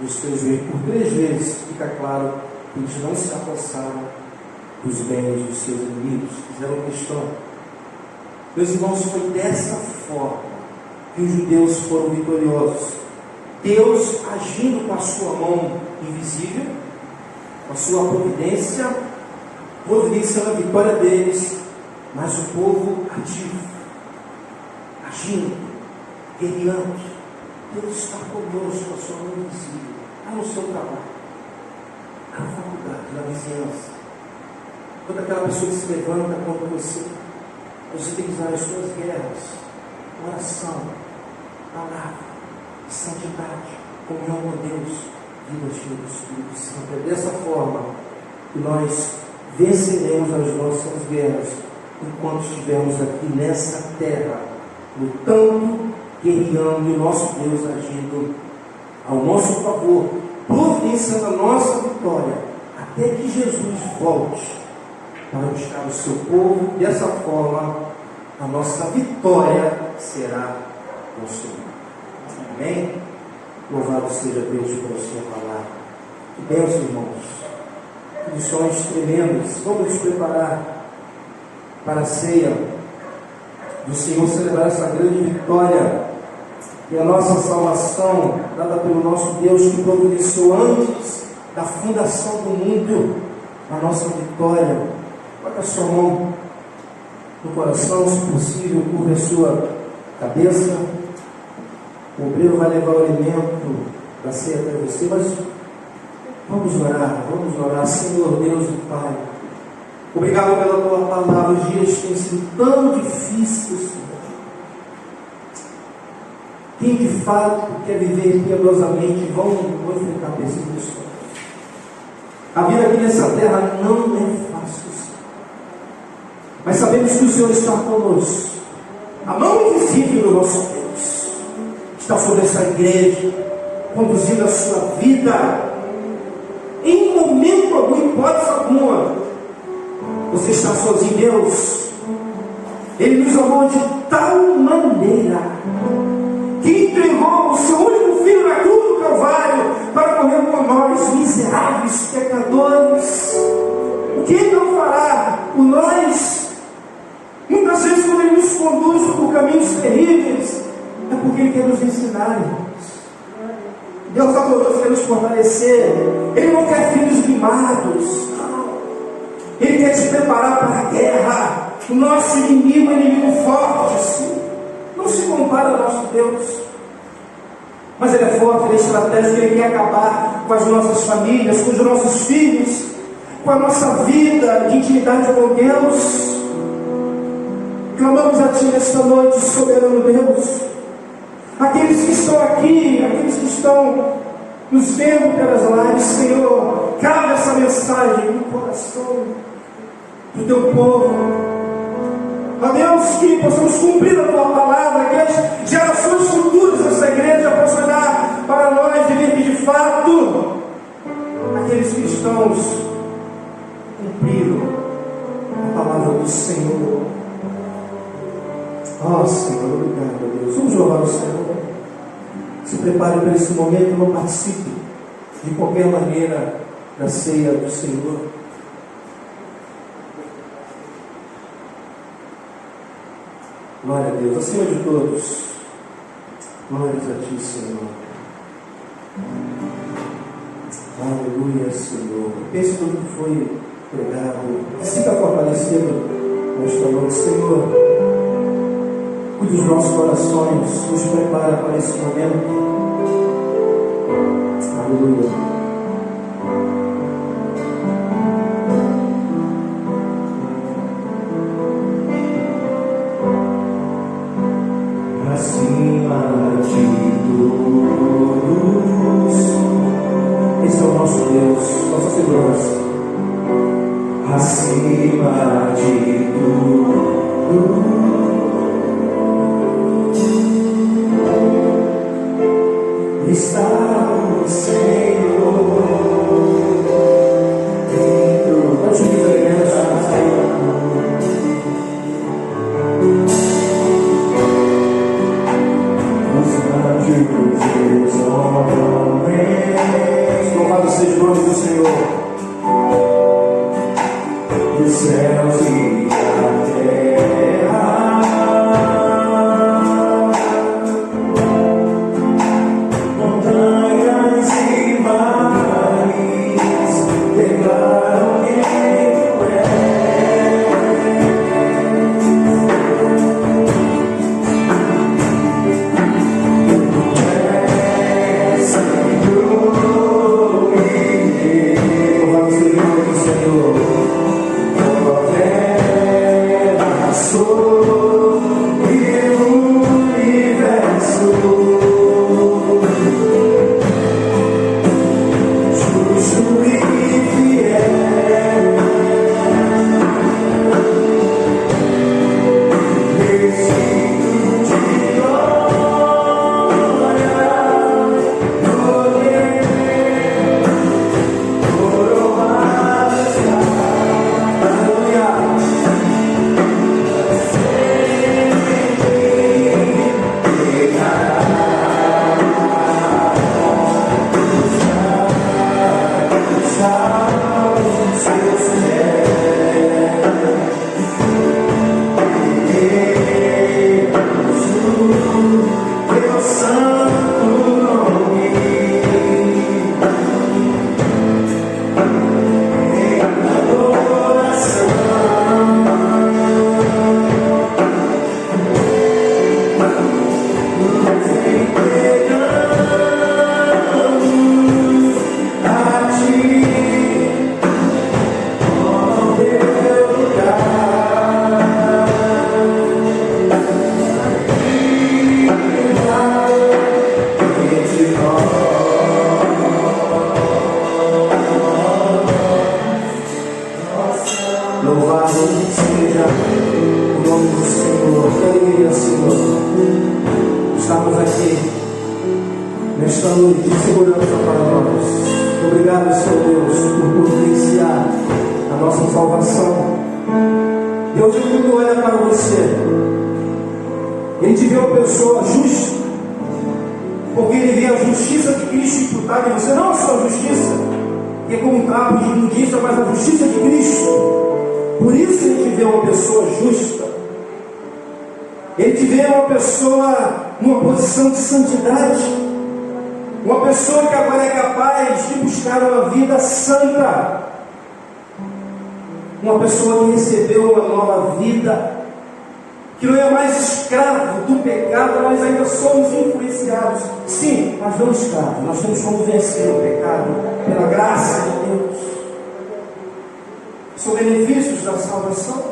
dos seus bens. Por 3 vezes fica claro que eles não se apossaram dos bens dos seus inimigos. Fizeram questão. Meus irmãos, foi dessa forma que os judeus foram vitoriosos. Deus agindo com a sua mão invisível, com a sua providência, providenciando a vitória deles, mas o povo ativo, agindo, guerreando. Deus está conosco com a sua mão invisível, está no seu trabalho, na faculdade, na vizinhança. Quando aquela pessoa que se levanta contra você, você tem que usar as suas guerras, oração, palavra, santidade, comunhão com Deus, vida cheia do Espírito Santo. É dessa forma que nós venceremos as nossas guerras enquanto estivermos aqui nessa terra, lutando, guerreando e o nosso Deus agindo ao nosso favor, providenciando a nossa vitória, até que Jesus volte para buscar o seu povo. Dessa forma, a nossa vitória será consumada. Amém? Louvado seja Deus pela sua palavra. Que bênção, irmãos. Que lições tremendas. Vamos nos preparar para a ceia do Senhor, celebrar essa grande vitória e a nossa salvação dada pelo nosso Deus, que providenciou antes da fundação do mundo a nossa vitória. Coloque a sua mão no coração, se possível, curva a sua cabeça. O obreiro vai levar o alimento da ceia até você, mas vamos orar. Senhor Deus e Pai, obrigado pela tua palavra. Os dias têm sido tão difíceis, Senhor. Quem de fato quer viver piedosamente vão enfrentar perseguições. A vida aqui nessa terra não é fácil, Senhor. Mas sabemos que o Senhor está conosco. A mão invisível do nosso Deus está sobre essa igreja, conduzindo a sua vida. Em momento algum, hipótese alguma, você está sozinho. Deus, Ele nos amou de tal maneira que entregou o seu único filho na cruz do Calvário para morrer por nós, miseráveis pecadores. O que Ele não fará por nós? Muitas vezes, quando Ele nos conduz por caminhos terríveis, é porque Ele quer nos ensinar, irmãos. Deus amoroso quer nos fortalecer. Ele não quer filhos mimados. Ele quer te preparar para a guerra. O nosso inimigo é um inimigo forte, sim. Não se compara ao nosso Deus. Mas Ele é forte, Ele é estratégico. Ele quer acabar com as nossas famílias, com os nossos filhos, com a nossa vida de intimidade com Deus. Clamamos a Ti nesta noite, soberano Deus. Aqueles que estão aqui, aqueles que estão nos vendo pelas lives, Senhor, cabe essa mensagem no coração do Teu povo. Ó Deus, que possamos cumprir a Tua palavra, que as gerações futuras dessa igreja possam olhar para nós e ver que de fato aqueles cristãos cumpriram a palavra do Senhor. Ó Senhor, obrigado, Deus. Vamos louvar o Senhor. Se prepare para esse momento, não participe de qualquer maneira da ceia do Senhor. Glória a Deus, acima de todos. Glórias a Ti, Senhor. Aleluia, Senhor. Pense tudo que foi pregado. Sinta fortalecido nesta noite, Senhor. Cuide dos nossos corações, nos prepara para esse momento. Aleluia. Acima de todos, esse é o nosso Deus, nossa segurança. Acima de tudo está o Senhor dentro das diferenças. Os anjos exaltam. Louvado seja o nome do Senhor. Os céus e a terra. Senhor, Louvado seja o nome do Senhor. Que alegria, Senhor, estamos aqui nesta noite de segurança para nós. Obrigado, Senhor Deus, por providenciar a nossa salvação. Deus, quando olha para você, Ele te vê uma pessoa justa, porque Ele vê a justiça de Cristo imputada em você, não a sua justiça, que é como um trapo de imundícia, mas a justiça de Cristo. Por isso Ele te vê uma pessoa justa. Ele te vê uma pessoa numa posição de santidade, uma pessoa que agora é capaz de buscar uma vida santa, uma pessoa que recebeu uma nova vida, que não é mais escravo do pecado. Nós ainda somos influenciados, sim, mas não escravos. Nós temos como vencer o pecado pela graça de Deus. São benefícios da salvação.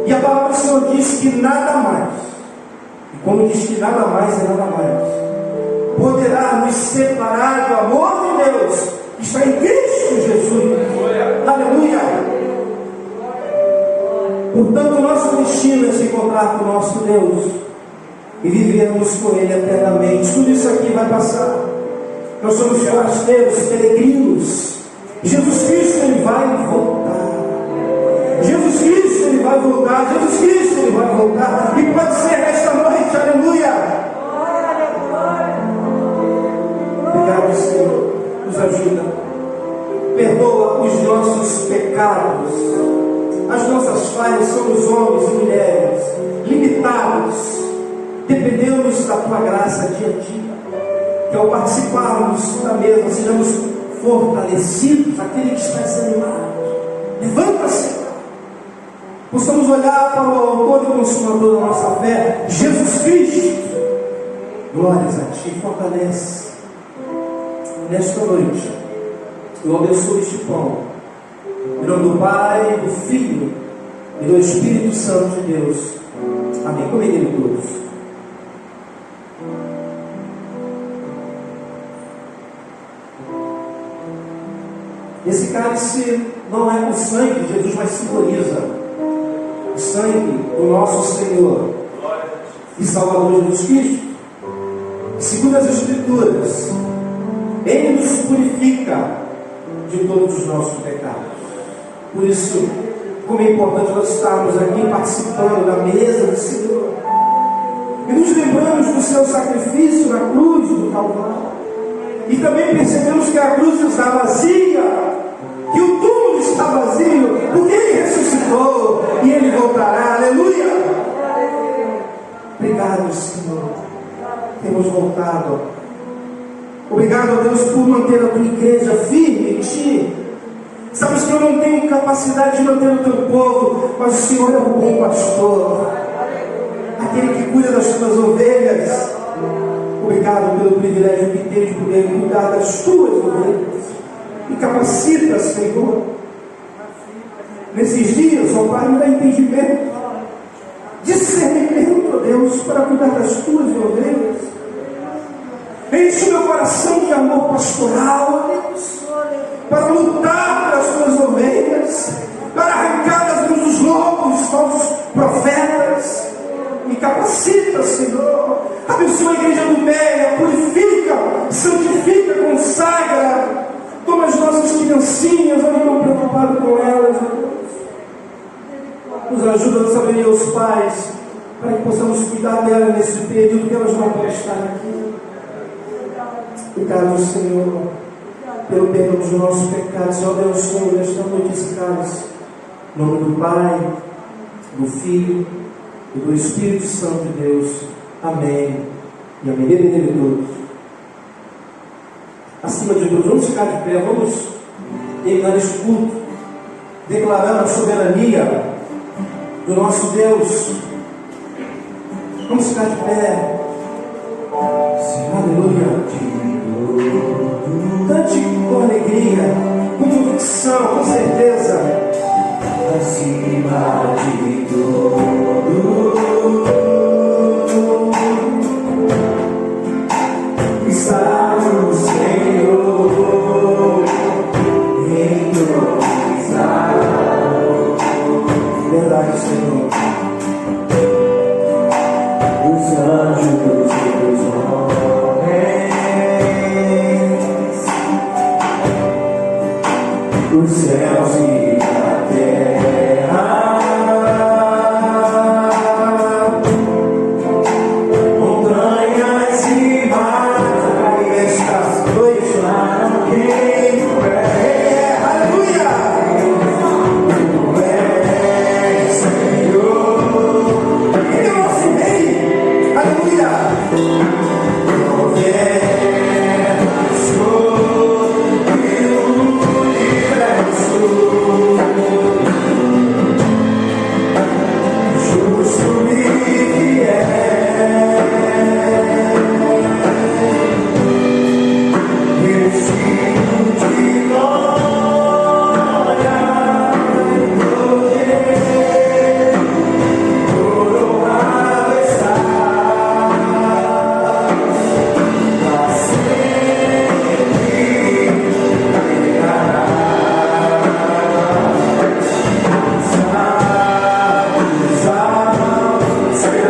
E a palavra do Senhor diz que nada mais, e quando diz que nada mais é nada mais, poderá nos separar do amor de Deus que está em Cristo Jesus. Aleluia! Portanto, nosso destino é se encontrar com o nosso Deus e vivermos com Ele eternamente. Tudo isso aqui vai passar. Nós somos forasteiros, peregrinos. Jesus Cristo, Ele vai voltar. Jesus Cristo, Ele vai voltar. Jesus Cristo, Ele vai voltar. E pode ser nesta noite, aleluia. Obrigado, Senhor. Nos ajuda. Perdoa os nossos pecados. As nossas falhas. Somos homens e mulheres limitados. Dependemos da Tua graça dia a dia. Que ao participarmos da mesa sejamos fortalecidos. Aquele que está desanimado, levanta-se. Possamos olhar para o autor e consumador da nossa fé, Jesus Cristo. Glórias a Ti. Fortalece. Nesta noite eu abençoo este pão, em nome do Pai, do Filho e do Espírito Santo de Deus. Amém. Comem todos. Esse cálice não é o sangue de Jesus, mas simboliza o sangue do nosso Senhor e Salvador Jesus Cristo. Segundo as Escrituras, Ele nos purifica de todos os nossos pecados. Por isso, como é importante nós estarmos aqui participando da mesa do Senhor e nos lembramos do seu sacrifício na cruz do Calvário. E também percebemos que a cruz está vazia, que o túmulo está vazio, porque Ele ressuscitou e Ele voltará. Aleluia! Obrigado, Senhor. Temos voltado. Obrigado a Deus por manter a Tua igreja firme em Ti. Sabes que eu não tenho capacidade de manter o Teu povo, mas o Senhor é o bom pastor, aquele que cuida das Tuas ovelhas. Obrigado pelo privilégio que tens de poder cuidar das Tuas ovelhas. Me capacita, Senhor. Nesses dias, ó Pai, me dá entendimento, discernimento, ó Deus, para cuidar das Tuas ovelhas. Enche meu coração de amor pastoral, ó Deus, para lutar pelas Tuas ovelhas, para arrancar das mãos dos lobos, falsos profetas. Me capacita, Senhor. Abençoa a igreja do Meia, purifica, santifica, consagra. Toma as nossas criancinhas, eu não estou preocupado com elas, ó Deus. Nos ajuda a saber os pais, para que possamos cuidar delas nesse período que elas não podem estar aqui. Obrigado, Senhor, pelo perdão dos nossos pecados. Eu abençoo nesta noite esse cálice. Em nome do Pai, do Filho e do Espírito Santo de Deus. Amém. E amém. Bebê todos. Acima de tudo, vamos ficar de pé. Vamos terminar este culto declarando a soberania do nosso Deus. Vamos ficar de pé. Aleluia. Cante com alegria, com convicção, com certeza. Acima de tudo está o Senhor, em nós está Senhor. Os anjos e os homens, os céus e a terra, montanhas e mares, Estas dois declaram quem tu és. aleluia! Tu és Senhor, E o nosso rei, aleluia! governas sobre o universo. Justo e fiel, vestido de glória e poder, coroado estás, pra sempre reinarás aos seus pés.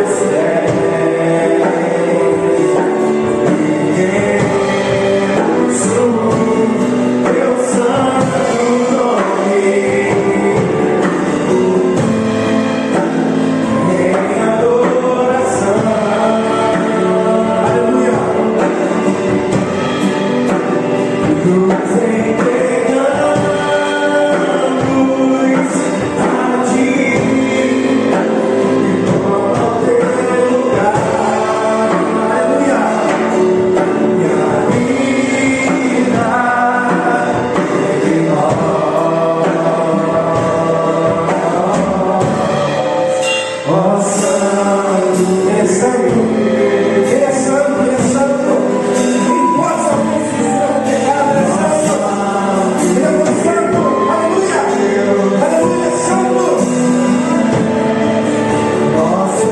Teu santo nome, em adoração, Aleluia! nos entregamos a ti, e toma o teu lugar, Aleluia! e habita entre nós. Ó Santo, Ele é santo! Ele é santo! Ele é santo! Em vossa confissão, pecado, Ele é santo! Ele é muito santo! Aleluia! Aleluia! Santo! nosso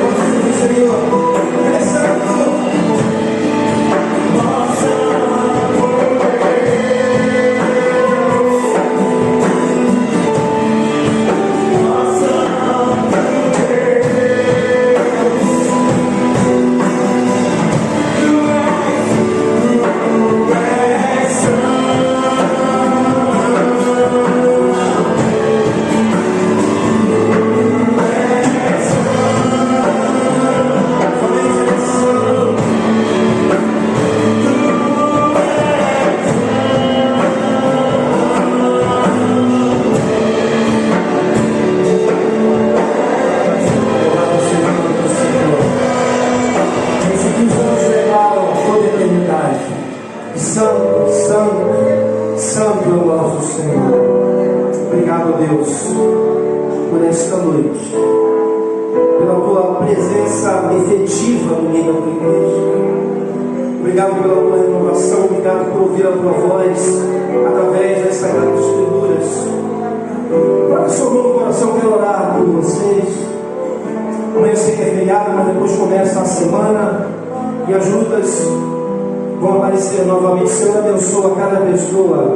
Nosso Senhor! Ele é santo! Somente Ele é santo! Louvado seja o nome do Senhor. Esse que os anjos declaram toda a eternidade. Santo, santo, santo é o nosso Senhor. Obrigado, Deus, por esta noite, pela tua presença efetiva no meio da tua igreja. Obrigado pela tua renovação, obrigado por ouvir a tua voz através das Sagradas Escrituras. Coloque seu mão no coração, quero orar por vocês. Amanhã sei que é feriado, mas depois começa a semana e as lutas vão aparecer novamente. Senhor, abençoa cada pessoa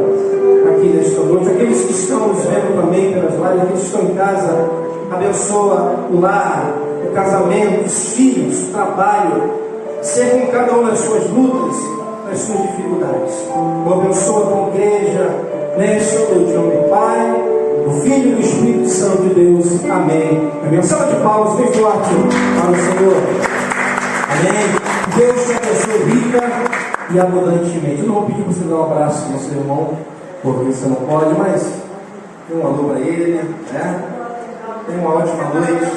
aqui nesta noite. Aqueles que estão nos vendo também pelas lives, aqueles que estão em casa, abençoa o lar, o casamento, os filhos, o trabalho. Seja com cada um nas suas lutas, nas suas dificuldades. Eu abençoa a tua igreja nesta noite, em nome do Pai, do Filho e do Espírito Santo de Deus. Amém. Amém. Salva de palmas bem forte para o Senhor. Amém. Deus te abençoe rica e abundantemente. Eu não vou pedir para você dar um abraço no seu irmão, porque você não pode, mas dê um alô para ele, né? Tenha uma ótima noite.